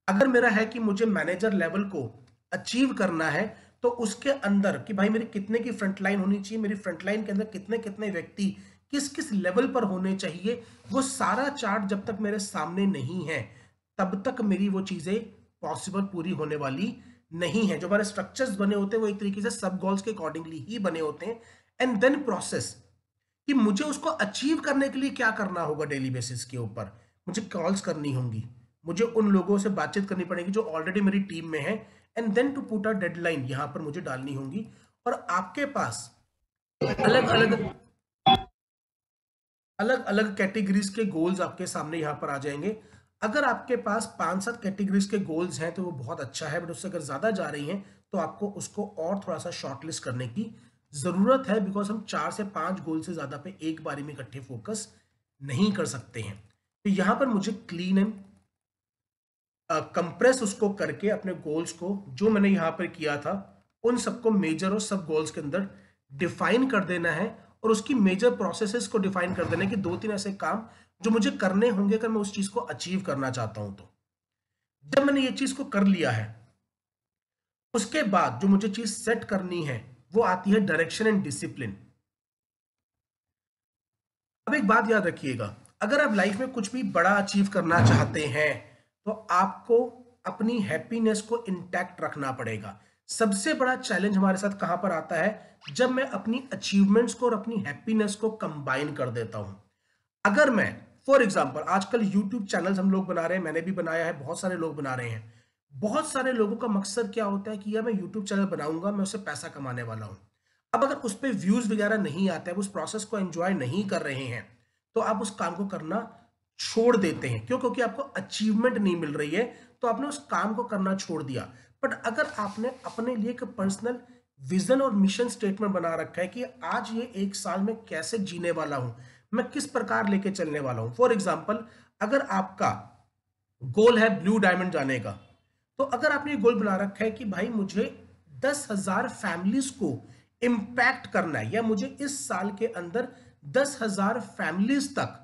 अगर मेरा है कि मुझे मैनेजर लेवल को अचीव करना है, तो उसके अंदर कि भाई मेरी कितने की फ्रंटलाइन होनी चाहिए, मेरी फ्रंटलाइन के अंदर कितने कितने व्यक्ति किस किस लेवल पर होने चाहिए, वो सारा चार्ट जब तक मेरे सामने नहीं है तब तक मेरी वो चीजें पॉसिबल पूरी होने वाली नहीं है। जो हमारे स्ट्रक्चर्स बने होते हैं वो एक तरीके से सब गोल्स के अकॉर्डिंगली ही बने होते हैं। एंड देन प्रोसेस कि मुझे उसको अचीव करने के लिए क्या करना होगा। डेली बेसिस के ऊपर मुझे कॉल्स करनी होंगी, मुझे उन लोगों से बातचीत करनी पड़ेगी जो ऑलरेडी मेरी टीम में है, and then to put a deadline यहां पर मुझे डालनी होंगी। और आपके पास अलग अलग कैटेगरीज के गोल्स आपके सामने यहां पर आ जाएंगे। अगर आपके पास 5-7 कैटेगरीज के गोल्स हैं तो वो बहुत अच्छा है, बट उससे अगर ज्यादा जा रही हैं तो आपको उसको और थोड़ा सा शॉर्टलिस्ट करने की जरूरत है, बिकॉज हम 4 से 5 गोल से ज्यादा पे एक बारी में इकट्ठे फोकस नहीं कर सकते हैं। तो यहां पर मुझे क्लीन एंड कंप्रेस उसको करके अपने गोल्स को जो मैंने यहां पर किया था उन सबको मेजर और सब गोल्स के अंदर डिफाइन कर देना है, और उसकी मेजर प्रोसेसेस को डिफाइन कर देना है कि 2-3 ऐसे काम जो मुझे करने होंगे अगर मैं उस चीज को अचीव करना चाहता हूं। तो जब मैंने ये चीज को कर लिया है, उसके बाद जो मुझे चीज सेट करनी है वो आती है डायरेक्शन एंड डिसिप्लिन। अब एक बात याद रखिएगा, अगर आप लाइफ में कुछ भी बड़ा अचीव करना चाहते हैं तो आपको अपनी हैप्पीनेस को इंटैक्ट रखना पड़ेगा। सबसे बड़ा चैलेंज हमारे साथ कहां पर आता है, जब मैं अपनी अचीवमेंट्स को और अपनी हैप्पीनेस को कंबाइन कर देता हूं। अगर मैं फॉर एग्जांपल, आजकल यूट्यूब चैनल्स हम लोग बना रहे हैं, मैंने भी बनाया है, बहुत सारे लोग बना रहे हैं। बहुत सारे लोगों का मकसद क्या होता है कि यार मैं यूट्यूब चैनल बनाऊंगा, मैं उससे पैसा कमाने वाला हूं। अब अगर उस पर व्यूज वगैरह नहीं आते हैं, उस प्रोसेस को एंजॉय नहीं कर रहे हैं, तो आप उस काम को करना छोड़ देते हैं। क्यों? क्योंकि आपको अचीवमेंट नहीं मिल रही है, तो आपने उस काम को करना छोड़ दिया। बट अगर आपने अपने लिए एक पर्सनल विजन और मिशन स्टेटमेंट बना रखा है कि आज ये 1 साल में कैसे जीने वाला हूं, मैं किस प्रकार लेके चलने वाला हूं। फॉर एग्जाम्पल, अगर आपका गोल है ब्लू डायमंड जाने का, तो अगर आपने गोल बना रखा है कि भाई मुझे 10,000 फैमिलीज को इंपैक्ट करना है, या मुझे इस साल के अंदर 10,000 फैमिलीज तक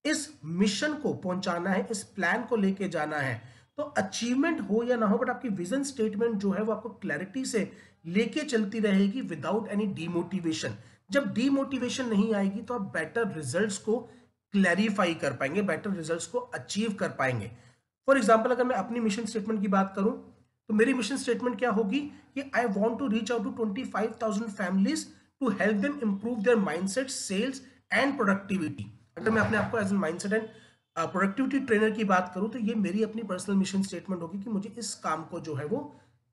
इस मिशन को पहुंचाना है, इस प्लान को लेके जाना है, तो अचीवमेंट हो या ना हो, बट आपकी विजन स्टेटमेंट जो है वो आपको क्लैरिटी से लेके चलती रहेगी विदाउट एनी डीमोटिवेशन। जब डीमोटिवेशन नहीं आएगी तो आप बेटर रिजल्ट्स को क्लैरिफाई कर पाएंगे, बेटर रिजल्ट्स को अचीव कर पाएंगे। फॉर एग्जाम्पल, अगर मैं अपनी मिशन स्टेटमेंट की बात करूं, तो मेरी मिशन स्टेटमेंट क्या होगी कि I want to reach out to 25,000 families to help them improve their mindset, sales and productivity. अगर मैं अपने आप को as an mindset and productivity trainer की बात करूं, तो ये मेरी अपनी पर्सनल मिशन स्टेटमेंट होगी कि मुझे इस काम को जो है वो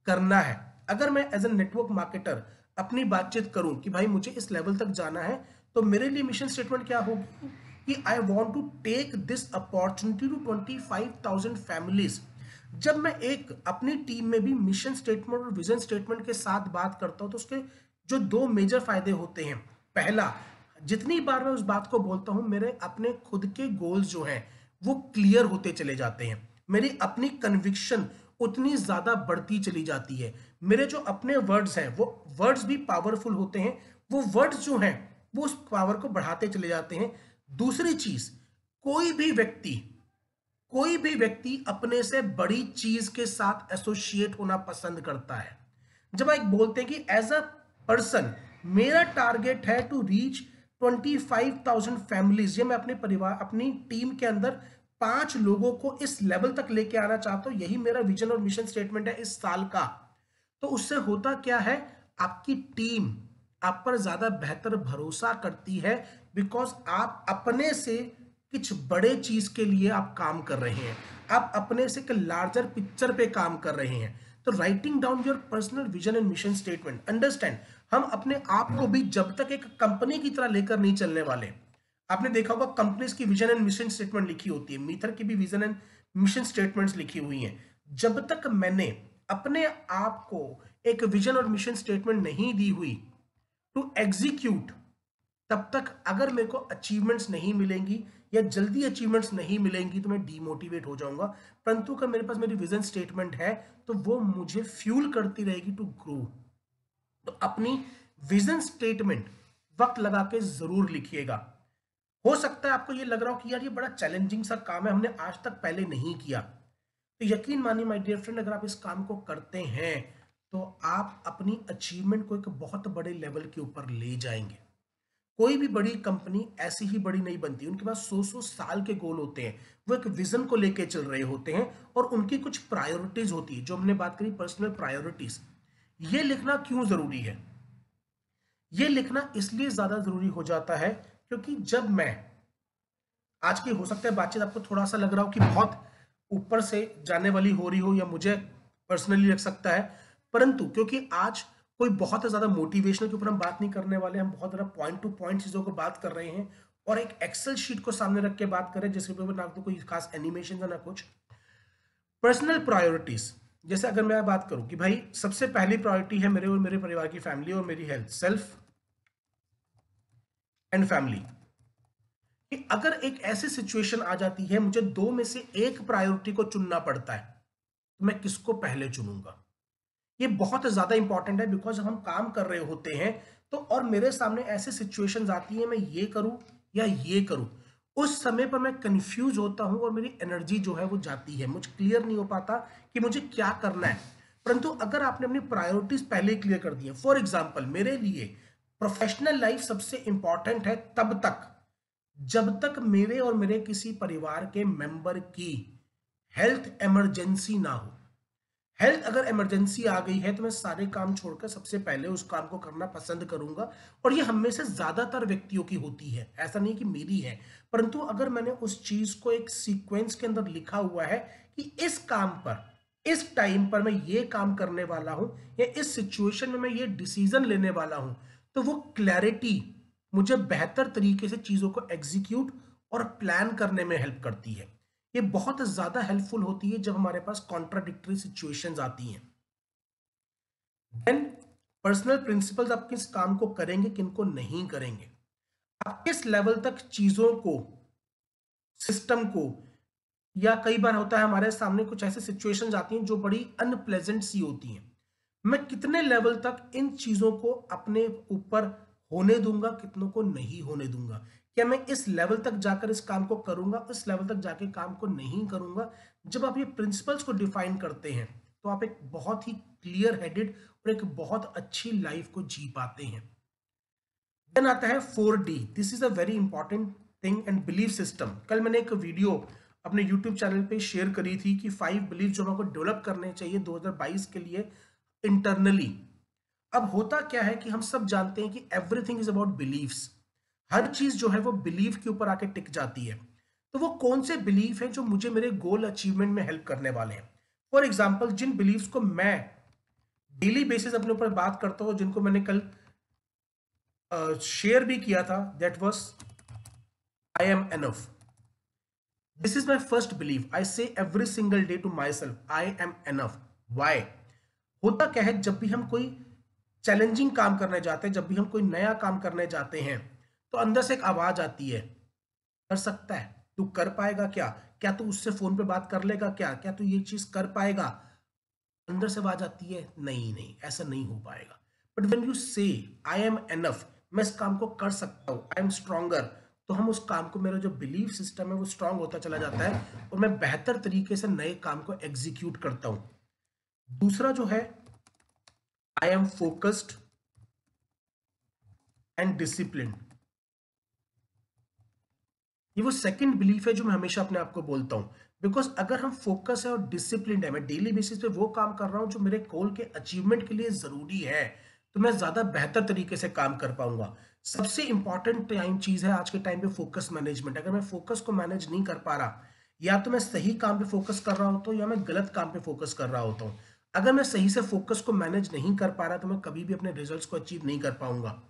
करना है। अगर मैं एज एन नेटवर्क मार्केटर अपनी बातचीत करूं कि भाई मुझे इस लेवल तक जाना है, तो मेरे लिए मिशन स्टेटमेंट क्या होगी कि I want to take this opportunity to 25,000 families. जब मैं एक अपनी टीम में भी मिशन स्टेटमेंट और विजन स्टेटमेंट के साथ बात करता हूं, तो उसके जो 2 मेजर फायदे होते हैं। पहला, जितनी बार मैं उस बात को बोलता हूं, मेरे अपने खुद के गोल्स जो हैं वो क्लियर होते चले जाते हैं, मेरी अपनी कन्विक्शन उतनी ज्यादा बढ़ती चली जाती है। मेरे जो अपने वर्ड्स हैं वो वर्ड्स भी पावरफुल होते हैं, वो वर्ड्स जो हैं वो उस पावर को बढ़ाते चले जाते हैं। दूसरी चीज, कोई भी व्यक्ति अपने से बड़ी चीज के साथ एसोसिएट होना पसंद करता है। जब आप बोलते हैं कि एज अ पर्सन मेरा टारगेट है टू रीच 25,000 फैमिलीज, ये मैं अपने परिवार, अपनी टीम के अंदर 5 लोगों को इस लेवल तक लेके आना चाहता हूं, यही मेरा विजन और मिशन स्टेटमेंट है इस साल का। तो उससे होता क्या है, आपकी टीम आप पर ज्यादा बेहतर भरोसा करती है, बिकॉज आप अपने से कुछ बड़े चीज के लिए आप काम कर रहे हैं, आप अपने से एक लार्जर पिक्चर पे काम कर रहे हैं। तो writing down your personal vision and mission statement, understand, हम अपने आप को भी जब तक एक कंपनी की तरह लेकर नहीं चलने वाले। आपने देखा होगा कंपनीज की विजन एंड मिशन स्टेटमेंट लिखी होती है, मीथर की भी विजन एंड मिशन स्टेटमेंट्स लिखी हुई हैं। जब तक मैंने अपने आप को एक विजन और मिशन स्टेटमेंट नहीं दी हुई टू एग्जीक्यूट, तब तक अगर मेरे को अचीवमेंट्स नहीं मिलेंगी या जल्दी अचीवमेंट्स नहीं मिलेंगी तो मैं डीमोटिवेट हो जाऊंगा। परंतु अगर मेरे पास मेरी विजन स्टेटमेंट है तो वो मुझे फ्यूल करती रहेगी टू ग्रो। तो अपनी विजन स्टेटमेंट वक्त लगा के जरूर लिखिएगा। हो सकता है आपको ये लग रहा हो कि यार ये बड़ा चैलेंजिंग सा काम है, हमने आज तक पहले नहीं किया। तो यकीन मानिए माय डियर फ्रेंड, अगर आप इस काम को करते हैं तो आप अपनी अचीवमेंट को एक बहुत बड़े लेवल के ऊपर ले जाएंगे। कोई भी बड़ी कंपनी ऐसी ही बड़ी नहीं बनती, उनके पास 100 साल के गोल होते हैं, वो एक विजन को लेके चल रहे होते हैं और उनकी कुछ प्रायोरिटीज होती है, जो हमने बात करी पर्सनल प्रायोरिटीज। ये लिखना क्यों जरूरी है? ये लिखना इसलिए ज्यादा जरूरी हो जाता है क्योंकि जब मैं आज की, हो सकता है बातचीत आपको थोड़ा सा लग रहा हो कि बहुत ऊपर से जाने वाली हो रही हो या मुझे पर्सनली लग सकता है, परंतु क्योंकि आज कोई बहुत ज्यादा मोटिवेशनल के ऊपर हम बात नहीं करने वाले, हम बहुत ज्यादा पॉइंट टू पॉइंट चीजों को बात कर रहे हैं और एक एक्सेल शीट को सामने रख के बात करें जिसके ऊपर ना तो कोई खास एनिमेशन है ना कुछ। पर्सनल प्रायोरिटीज, जैसे अगर मैं बात करूं कि भाई सबसे पहली प्रायोरिटी है मेरे और मेरे परिवार की फैमिली और मेरी हेल्थ, सेल्फ एंड फैमिली, कि अगर एक ऐसी सिचुएशन आ जाती है मुझे 2 में से एक प्रायोरिटी को चुनना पड़ता है तो मैं किसको पहले चुनूंगा? ये बहुत ज्यादा इंपॉर्टेंट है, बिकॉज हम काम कर रहे होते हैं तो और मेरे सामने ऐसे सिचुएशंस आती है, मैं ये करूं या ये करूं, उस समय पर मैं कंफ्यूज होता हूं और मेरी एनर्जी जो है वो जाती है, मुझे क्लियर नहीं हो पाता कि मुझे क्या करना है। परंतु अगर आपने अपनी प्रायोरिटीज पहले क्लियर कर दी है, फॉर एग्जाम्पल मेरे लिए प्रोफेशनल लाइफ सबसे इंपॉर्टेंट है तब तक जब तक मेरे और मेरे किसी परिवार के मेंबर की हेल्थ इमरजेंसी ना हो। हेल्थ अगर इमरजेंसी आ गई है तो मैं सारे काम छोड़कर सबसे पहले उस काम को करना पसंद करूंगा, और ये हम में से ज्यादातर व्यक्तियों की होती है, ऐसा नहीं कि मेरी है। परंतु अगर मैंने उस चीज को एक सीक्वेंस के अंदर लिखा हुआ है कि इस काम पर, इस टाइम पर मैं ये काम करने वाला हूं, या इस सिचुएशन में मैं ये डिसीजन लेने वाला हूं, तो वो क्लैरिटी मुझे बेहतर तरीके से चीजों को एग्जीक्यूट और प्लान करने में हेल्प करती है। ये बहुत ज्यादा हेल्पफुल होती है जब हमारे पास कॉन्ट्राडिक्टरी सिचुएशंस आती हैं। देन पर्सनल प्रिंसिपल्स, आप किस काम को करेंगे, किनको नहीं करेंगे, आप किस लेवल तक चीजों को, सिस्टम को, या कई बार होता है हमारे सामने कुछ ऐसे सिचुएशंस आती हैं जो बड़ी अनप्लेजेंट सी होती हैं, मैं कितने लेवल तक इन चीजों को अपने ऊपर होने दूंगा, कितनों को नहीं होने दूंगा, क्या मैं इस लेवल तक जाकर इस काम को करूंगा, इस लेवल तक जाके काम को नहीं करूंगा। जब आप ये प्रिंसिपल्स को डिफाइन करते हैं तो आप एक बहुत ही क्लियर हेडेड और एक बहुत अच्छी लाइफ को जी पाते हैं। देन आता है 4D, this is a very important thing and belief system. कल मैंने एक वीडियो अपने YouTube चैनल पे शेयर करी थी कि 5 बिलीफ जो हमको डेवलप करने चाहिए 2022 के लिए इंटरनली। अब होता क्या है कि हम सब जानते हैं कि एवरीथिंग इज अबाउट बिलीव्स, हर चीज जो है वो बिलीव के ऊपर आके टिक जाती है। तो वो कौन से बिलीफ हैं जो मुझे मेरे गोल अचीवमेंट में हेल्प करने वाले हैं। फॉर एग्जाम्पल, जिन बिलीव्स को मैं डेली बेसिस अपने ऊपर बात करता हूँ, जिनको मैंने कल शेयर भी किया था, that was I am enough. This is my first believe, I say every single day to myself I am enough. Why? होता क्या है, जब भी हम कोई चैलेंजिंग काम करने जाते हैं, जब भी हम कोई नया काम करने जाते हैं, तो अंदर से एक आवाज आती है, कर सकता है, तू कर पाएगा क्या, क्या तू उससे फोन पे बात कर लेगा क्या, क्या तू ये चीज कर पाएगा। अंदर से आवाज आती है, नहीं नहीं ऐसा नहीं हो पाएगा। बट व्हेन यू से आई एम एनफ, मैं इस काम को कर सकता हूं, आई एम स्ट्रॉन्गर, तो हम उस काम को, मेरा जो बिलीफ सिस्टम है वो स्ट्रांग होता चला जाता है और मैं बेहतर तरीके से नए काम को एग्जीक्यूट करता हूं। दूसरा जो है, I am focused and discipline. ये वो सेकंड बिलीफ है जो मैं हमेशा अपने आप को बोलता हूं, बिकॉज अगर हम फोकस है और डिसिप्लिन है, मैं डेली बेसिस पे वो काम कर रहा हूं जो मेरे गोल के अचीवमेंट के लिए जरूरी है, तो मैं ज्यादा बेहतर तरीके से काम कर पाऊंगा। सबसे इंपॉर्टेंट टाइम चीज है आज के टाइम पे फोकस मैनेजमेंट। अगर मैं फोकस को मैनेज नहीं कर पा रहा, या तो मैं सही काम पे फोकस कर रहा होता हूं या मैं गलत काम पे फोकस कर रहा होता हूं। अगर मैं सही से फोकस को मैनेज नहीं कर पा रहा तो मैं कभी भी अपने रिजल्ट्स को अचीव नहीं कर पाऊंगा।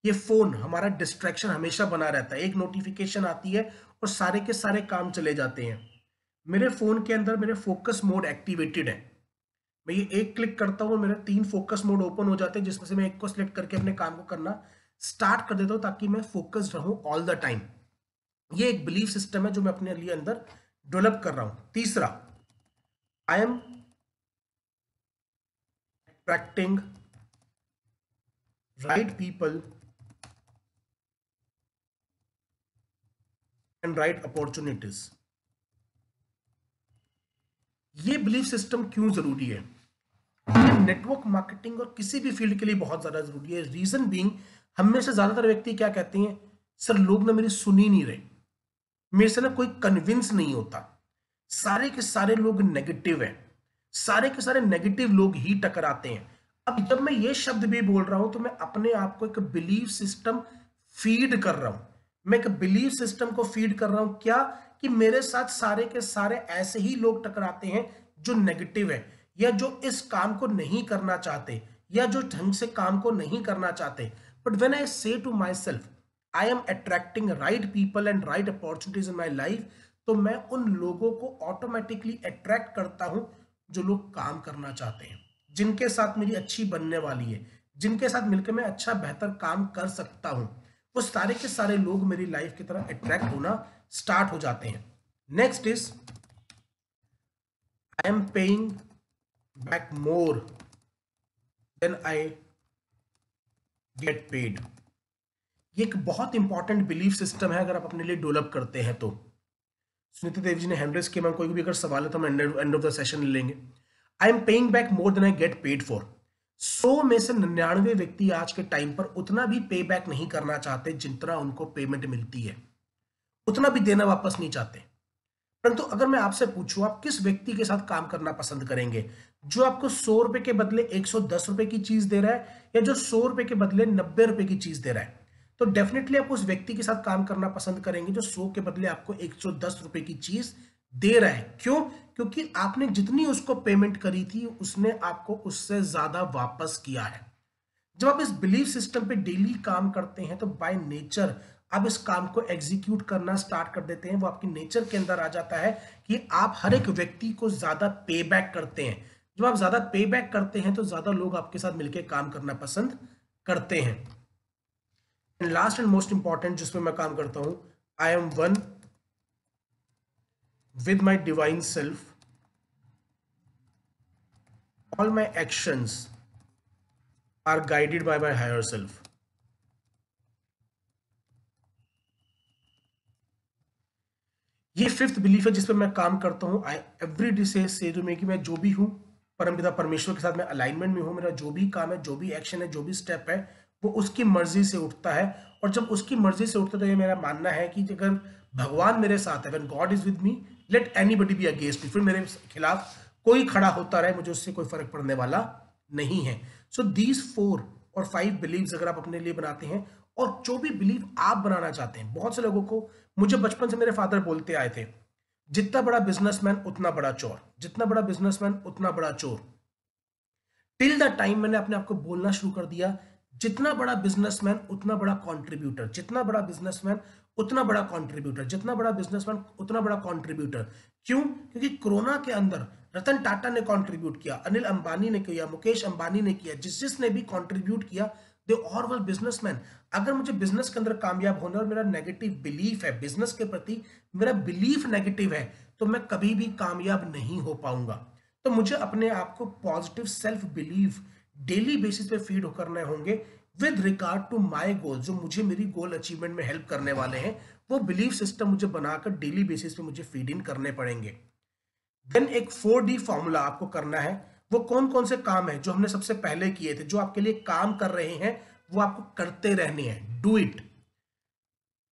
ये फोन हमारा डिस्ट्रैक्शन हमेशा बना रहता है, एक नोटिफिकेशन आती है और सारे के सारे काम चले जाते हैं। मेरे फोन के अंदर मेरे फोकस मोड एक्टिवेटेड है, मैं ये एक क्लिक करता हूँ, मेरे 3 फोकस मोड ओपन हो जाते हैं, जिसमें से मैं एक को सिलेक्ट करके अपने काम को करना स्टार्ट कर देता हूँ ताकि मैं फोकस्ड रहूं ऑल द टाइम। ये एक बिलीफ सिस्टम है जो मैं अपने लिए अंदर डेवलप कर रहा हूं। तीसरा, आई am attracting right people and right opportunities. ये बिलीफ सिस्टम क्यों जरूरी है? ये नेटवर्क मार्केटिंग और किसी भी फील्ड के लिए बहुत ज्यादा जरूरी है। रीजन बीइंग, हम में से ज्यादातर व्यक्ति क्या कहते हैं, सर लोग ना मेरी सुन ही नहीं रहे, मेरे से ना कोई कन्विंस नहीं होता, सारे के सारे लोग नेगेटिव हैं, सारे के सारे नेगेटिव लोग ही टकराते हैं। अब जब मैं ये शब्द भी बोल रहा हूं तो मैं अपने आप को एक बिलीफ सिस्टम फीड कर रहा हूं। मैं एक बिलीफ सिस्टम को फीड कर रहा हूं, क्या कि मेरे साथ सारे के सारे ऐसे ही लोग टकराते हैं जो नेगेटिव है, या जो इस काम को नहीं करना चाहते, या जो ढंग से काम को नहीं करना चाहते। But when I say to myself I am attracting right people and right opportunities in my life, तो मैं उन लोगों को ऑटोमेटिकली अट्रैक्ट करता हूं जो लोग काम करना चाहते हैं, जिनके साथ मेरी अच्छी बनने वाली है, जिनके साथ मिलकर मैं अच्छा बेहतर काम कर सकता हूं। वो सारे के सारे लोग मेरी लाइफ की तरफ अट्रैक्ट होना स्टार्ट हो जाते हैं। Next is I am paying back more than I get paid. ये एक बहुत इंपॉर्टेंट बिलीफ सिस्टम है अगर आप अपने लिए डेवलप करते हैं तो। सुनीता देव जी ने हैंड रेज किया, कोई भी अगर सवाल है तो हम एंड ऑफ द सेशन ले लेंगे। I am paying back more than I get paid for. 100 में से 99 व्यक्ति आज के टाइम पर उतना भी पे बैक नहीं करना चाहते जितना उनको पेमेंट मिलती है, उतना भी देना वापस नहीं चाहते। परंतु अगर मैं आपसे पूछूं आप किस व्यक्ति के साथ काम करना पसंद करेंगे, जो आपको 100 रुपए के बदले 110 रुपए की चीज दे रहा है, या जो 100 रुपए के बदले 90 रुपए की चीज दे रहा है, तो डेफिनेटली आप उस व्यक्ति के साथ काम करना पसंद करेंगे जो 100 के बदले आपको 110 रुपए की चीज दे रहा है। क्यों? क्योंकि आपने जितनी उसको पेमेंट करी थी उसने आपको उससे ज्यादा वापस किया है। जब आप इस बिलीफ सिस्टम पे डेली काम करते हैं तो बाय नेचर आप इस काम को एग्जीक्यूट करना स्टार्ट कर देते हैं। वो आपकी नेचर के अंदर आ जाता है कि आप हर एक व्यक्ति को ज्यादा पे बैक करते हैं। जब आप ज्यादा पे बैक करते हैं तो ज्यादा लोग आपके साथ मिलकर काम करना पसंद करते हैं। And last and most important जिसमें मैं काम करता हूं, I am one with my divine self, all my actions are guided by my higher self। ये फिफ्थ बिलीफ है जिस पर मैं काम करता हूं। आई एवरी डे से टू मी कि मैं जो भी हूं परमपिता परमेश्वर के साथ मैं अलाइनमेंट में हूं। मेरा जो भी काम है, जो भी एक्शन है, जो भी स्टेप है, वो उसकी मर्जी से उठता है। और जब उसकी मर्जी से उठता है तो ये मेरा मानना है कि अगर भगवान मेरे साथ है, when God is with me let anybody be against me, फिर मेरे खिलाफ कोई खड़ा होता रहे, मुझे उससे कोई फर्क पड़ने वाला नहीं है। सो दीज 4 और 5 बिलीव्स अगर आप अपने लिए बनाते हैं, और जो भी बिलीव आप बनाना चाहते हैं, बहुत से लोगों को, मुझे बचपन से मेरे फादर बोलते आए थे, जितना बड़ा बिजनेसमैन उतना बड़ा चोर, जितना बड़ा बिजनेसमैन उतना बड़ा चोर। टिल द टाइम मैंने अपने आप को बोलना शुरू कर दिया, जितना बड़ा बिजनेसमैन उतना बड़ा कंट्रीब्यूटर, जितना बड़ा बिजनेसमैन उतना बड़ा कंट्रीब्यूटर, जितना बड़ा बिजनेसमैन उतना बड़ा कंट्रीब्यूटर। क्यों? क्योंकि कोरोना के अंदर रतन टाटा ने कंट्रीब्यूट किया, अनिल अंबानी ने किया, मुकेश अंबानी ने किया, जिसने भी कंट्रीब्यूट किया, दे ऑल वर बिजनेसमैन। अगर मुझे बिजनेस के अंदर कामयाब होना और मेरा नेगेटिव बिलीफ है, बिजनेस के प्रति मेरा बिलीफ नेगेटिव है, तो मैं कभी भी कामयाब नहीं हो पाऊंगा। तो मुझे अपने आप को positive self belief daily basis पे फीड करने होंगे with regard to my goal, जो मुझे मेरी गोल अचीवमेंट में हेल्प करने वाले हैं। वो बिलीफ सिस्टम मुझे बनाकर डेली बेसिस पे मुझे फीड इन करने पड़ेंगे। देन एक 4D फॉर्मूला आपको करना है। वो कौन कौन से काम है जो हमने सबसे पहले किए थे, जो आपके लिए काम कर रहे हैं, वो आपको करते रहने हैं। Do it.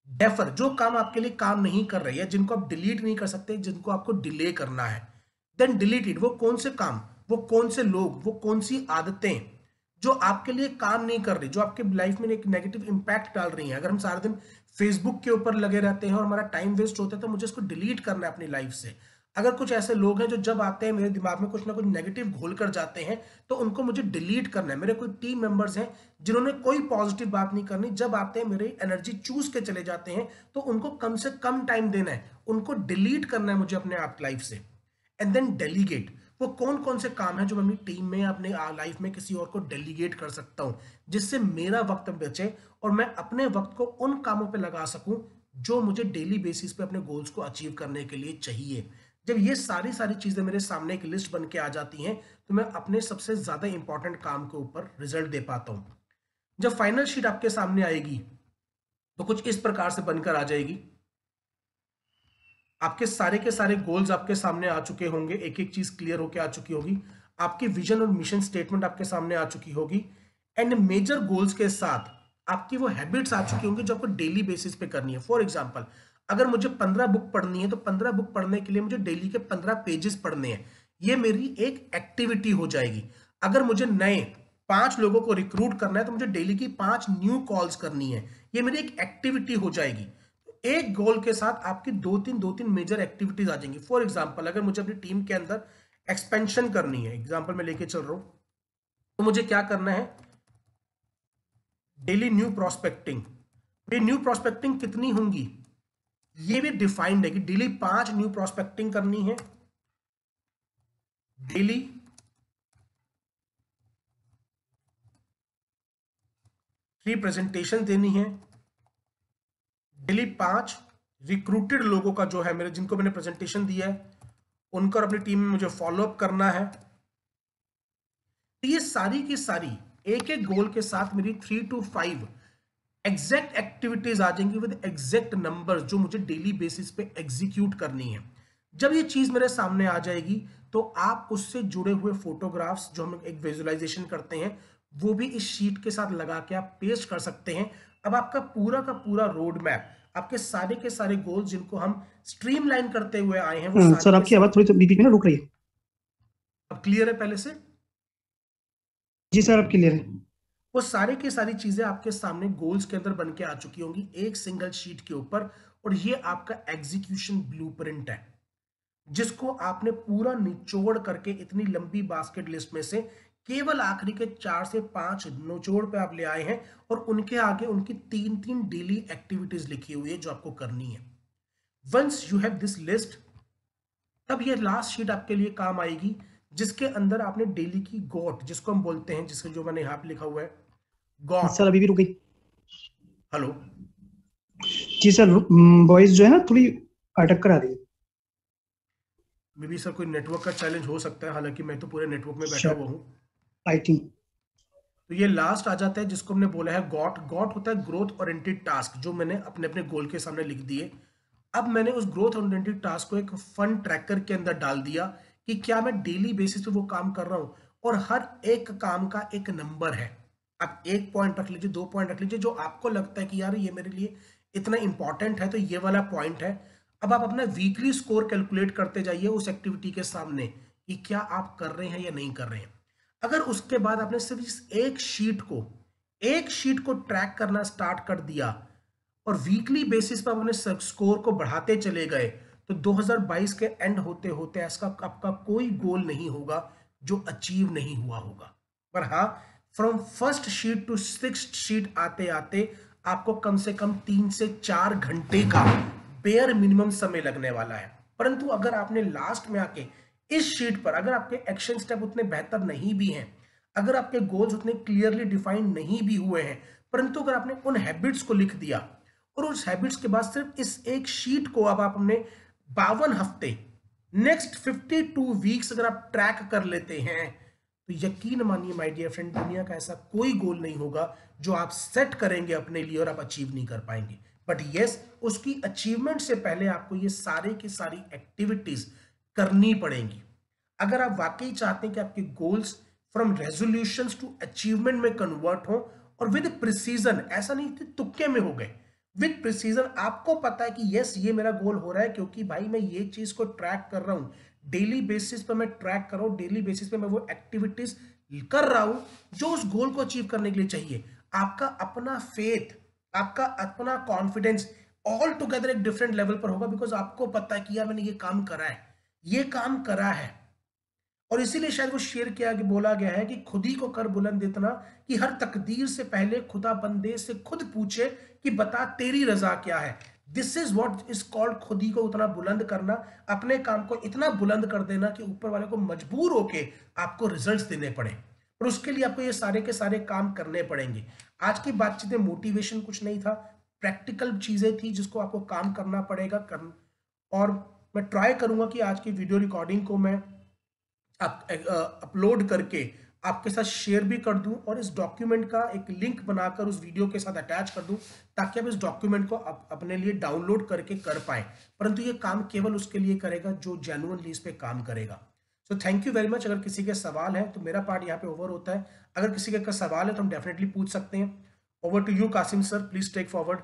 डेफर, जो काम आपके लिए काम नहीं कर रही है, जिनको आप डिलीट नहीं कर सकते, जिनको आपको डिले करना है, देन डिलीट इट। वो कौन से काम, वो कौन से लोग, वो कौन सी आदतें जो आपके लिए काम नहीं कर रही, जो आपके लाइफ में एक नेगेटिव इंपैक्ट डाल रही हैं। अगर हम सारा दिन फेसबुक के ऊपर लगे रहते हैं और हमारा टाइम वेस्ट होता है, तो मुझे इसको डिलीट करना है अपनी लाइफ से। अगर कुछ ऐसे लोग हैं जो जब आते हैं मेरे दिमाग में कुछ ना कुछ नेगेटिव घोल कर जाते हैं, तो उनको मुझे डिलीट करना है। मेरे कोई टीम मेंबर्स हैं जिन्होंने कोई पॉजिटिव बात नहीं करनी, जब आते हैं मेरी एनर्जी चूस के चले जाते हैं, तो उनको कम से कम टाइम देना है, उनको डिलीट करना है मुझे अपने आप लाइफ से। And then delegate. वो कौन कौन से काम है जो मैं अपनी टीम में, अपने लाइफ में किसी और को डेलीगेट कर सकता हूं, जिससे मेरा वक्त बचे और मैं अपने वक्त को उन कामों पे लगा सकूं जो मुझे डेली बेसिस पे अपने गोल्स को अचीव करने के लिए चाहिए। जब ये सारी चीजें मेरे सामने एक लिस्ट बन के आ जाती हैं, तो मैं अपने सबसे ज्यादा इंपॉर्टेंट काम के ऊपर रिजल्ट दे पाता हूं। जब फाइनल शीट आपके सामने आएगी तो कुछ इस प्रकार से बनकर आ जाएगी। आपके सारे के सारे गोल्स आपके सामने आ चुके होंगे, एक एक चीज क्लियर होकर आ चुकी होगी, आपकी विजन और मिशन स्टेटमेंट आपके सामने आ चुकी होगी, एंड मेजर गोल्स के साथ आपकी वो हैबिट्स आ चुकी होंगी जो आपको डेली बेसिस पे करनी है। फॉर एग्जांपल, अगर मुझे 15 बुक पढ़नी है तो 15 बुक पढ़ने के लिए मुझे डेली के 15 पेजेस पढ़ने हैं। ये मेरी एक एक्टिविटी हो जाएगी। अगर मुझे नए 5 लोगों को रिक्रूट करना है तो मुझे डेली की 5 न्यू कॉल्स करनी है, ये मेरी एक एक्टिविटी हो जाएगी। एक गोल के साथ आपकी दो तीन मेजर एक्टिविटीज आ जाएंगी। फॉर एग्जांपल, अगर मुझे अपनी टीम के अंदर एक्सपेंशन करनी है, एग्जांपल मैं लेके चल रहा हूं, तो मुझे क्या करना है, डेली न्यू प्रोस्पेक्टिंग। ये न्यू प्रोस्पेक्टिंग कितनी होंगी ये भी डिफाइंड है कि डेली 5 न्यू प्रोस्पेक्टिंग करनी है, डेली 3 प्रेजेंटेशन देनी है, डेली 5 रिक्रूटेड लोगों का जो है मेरे, जिनको मैंने प्रेजेंटेशन दिया है, उनका अपनी टीम में मुझे फॉलोअप करना है। तो ये सारी की सारी एक एक गोल के साथ मेरी 3 to 5 एग्जैक्ट एक्टिविटीज आ जाएंगी विद एग्जैक्ट नंबर जो मुझे डेली बेसिस पे एग्जीक्यूट करनी है। जब ये चीज मेरे सामने आ जाएगी तो आप उससे जुड़े हुए फोटोग्राफ्स जो हम एक विजुअलाइजेशन करते हैं वो भी इस शीट के साथ लगा के आप पेस्ट कर सकते हैं। अब आपका पूरा का पूरा रोड मैप, आपके सारे के सारे गोल्स जिनको हम स्ट्रीमलाइन करते हुए आए हैं, वो सर आपकी आवाज थोड़ी सी बीच में ना रुक रही है। अब अब क्लियर है पहले से? जी सर, अब क्लियर है। वो सारे की सारी चीजें आपके सामने गोल्स के अंदर बन के आ चुकी होंगी एक सिंगल शीट के ऊपर, और ये आपका एग्जीक्यूशन ब्लूप्रिंट है जिसको आपने पूरा निचोड़ करके इतनी लंबी बास्केट लिस्ट में से केवल आखिरी के 4 से 5 निचोड़ पे आप ले आए हैं, और उनके आगे उनकी 3 डेली एक्टिविटीज लिखी हुई है जो आपको करनी है। Once you have this list, तब ये लास्ट शीट आपके लिए काम आएगी जिसके अंदर आपने डेली की गॉट, जिसको हम बोलते हैं, जिसके जो मैंने यहाँ पे लिखा हुआ है गॉट। सर अभी भी रुक गई। हेलो जी सर, वॉइस जो है ना थोड़ी अटक कर आ रही है। मे बी सर कोई नेटवर्क का चैलेंज हो सकता है, हालांकि मैं तो पूरे नेटवर्क में बैठा हुआ हूँ। आई थिंक तो ये लास्ट आ जाता है जिसको हमने बोला है गॉट। गॉट होता है ग्रोथ ओरिएंटेड टास्क, जो मैंने अपने अपने गोल के सामने लिख दिए। अब मैंने उस ग्रोथ ओरिएंटेड टास्क को एक फन ट्रैकर के अंदर डाल दिया कि क्या मैं डेली बेसिस पे वो काम कर रहा हूँ, और हर एक काम का एक नंबर है। आप 1 पॉइंट रख लीजिए, 2 पॉइंट रख लीजिए, जो आपको लगता है कि यार ये मेरे लिए इतना इंपॉर्टेंट है तो ये वाला पॉइंट है। अब आप अपना वीकली स्कोर कैलकुलेट करते जाइए उस एक्टिविटी के सामने कि क्या आप कर रहे हैं या नहीं कर रहे हैं। अगर उसके बाद आपने सिर्फ इस एक शीट को ट्रैक करना स्टार्ट कर दिया और वीकली बेसिस पर अपने स्कोर को बढ़ाते चले गए, तो 2022 के एंड होते होते ऐसा आपका कोई गोल नहीं होगा जो अचीव नहीं हुआ होगा। पर हाँ, from first sheet to 6th sheet आते आते आपको कम से कम 3 से 4 घंटे का बेयर मिनिमम समय लगने वाला है। परंतु अगर आपने लास्ट में आके इस शीट पर, अगर आपके एक्शन स्टेप उतने बेहतर नहीं भी हैं, अगर आपके गोल्स उतने क्लियरली डिफाइंड नहीं भी हुए हैं, परंतु अगर आपने उन हैबिट्स को लिख दिया और उस हैबिट्स के बाद सिर्फ इस एक शीट को अब आप अपने 52 हफ्ते, नेक्स्ट 52 वीक्स अगर आप ट्रैक कर लेते हैं, तो यकीन मानिए माय डियर फ्रेंड, दुनिया का ऐसा कोई गोल नहीं होगा जो आप सेट करेंगे अपने लिए और आप अचीव नहीं कर पाएंगे। बट यस, उसकी अचीवमेंट से पहले आपको ये सारे की सारी एक्टिविटीज करनी पड़ेंगी। अगर आप वाकई चाहते हैं कि आपके goals from resolutions to achievement में कन्वर्ट हो, और विद प्रिसीजन, ऐसा नहीं कि तुक्के में हो गए, विद प्रिसीजन आपको पता है कि यस ये मेरा गोल हो रहा है क्योंकि भाई मैं ये चीज को ट्रैक कर रहा हूं, डेली बेसिस पे मैं ट्रैक कर रहा हूं, डेली बेसिस पे मैं वो एक्टिविटीज कर रहा हूं जो उस गोल को अचीव करने के लिए चाहिए। आपका अपना फेथ, आपका अपना कॉन्फिडेंस ऑल टुगेदर एक डिफरेंट लेवल पर होगा, बिकॉज आपको पता है कि यार मैंने ये काम करा है, ये काम करा है। और इसीलिए शायद वो शेर किया कि बोला गया है कि खुद ही को कर बुलंद इतना कि हर तकदीर से पहले खुदा बंदे से खुद पूछे कि बता तेरी रजा क्या है। This is what is called खुद ही को उतना बुलंद करना, अपने काम को इतना बुलंद कर देना कि ऊपर वाले को मजबूर होके आपको रिजल्ट्स देने पड़े। पर उसके लिए आपको ये सारे के सारे काम करने पड़ेंगे। आज की बातचीत में मोटिवेशन कुछ नहीं था, प्रैक्टिकल चीजें थी जिसको आपको काम करना पड़ेगा। और मैं ट्राई करूंगा कि आज की वीडियो रिकॉर्डिंग को मैं अपलोड करके आपके साथ शेयर भी कर दूं, और इस डॉक्यूमेंट का एक लिंक बनाकर उस वीडियो के साथ अटैच कर दूं, ताकि आप इस डॉक्यूमेंट को अपने लिए डाउनलोड करके कर पाएं। परंतु ये काम केवल उसके लिए करेगा जो जेन्युइनली इस पे काम करेगा। So thank you very much. अगर किसी के सवाल है तो मेरा पार्ट यहाँ पे ओवर होता है। अगर किसी का सवाल है तो हम डेफिनेटली पूछ सकते हैं। Over to you Qasim sir, please take forward.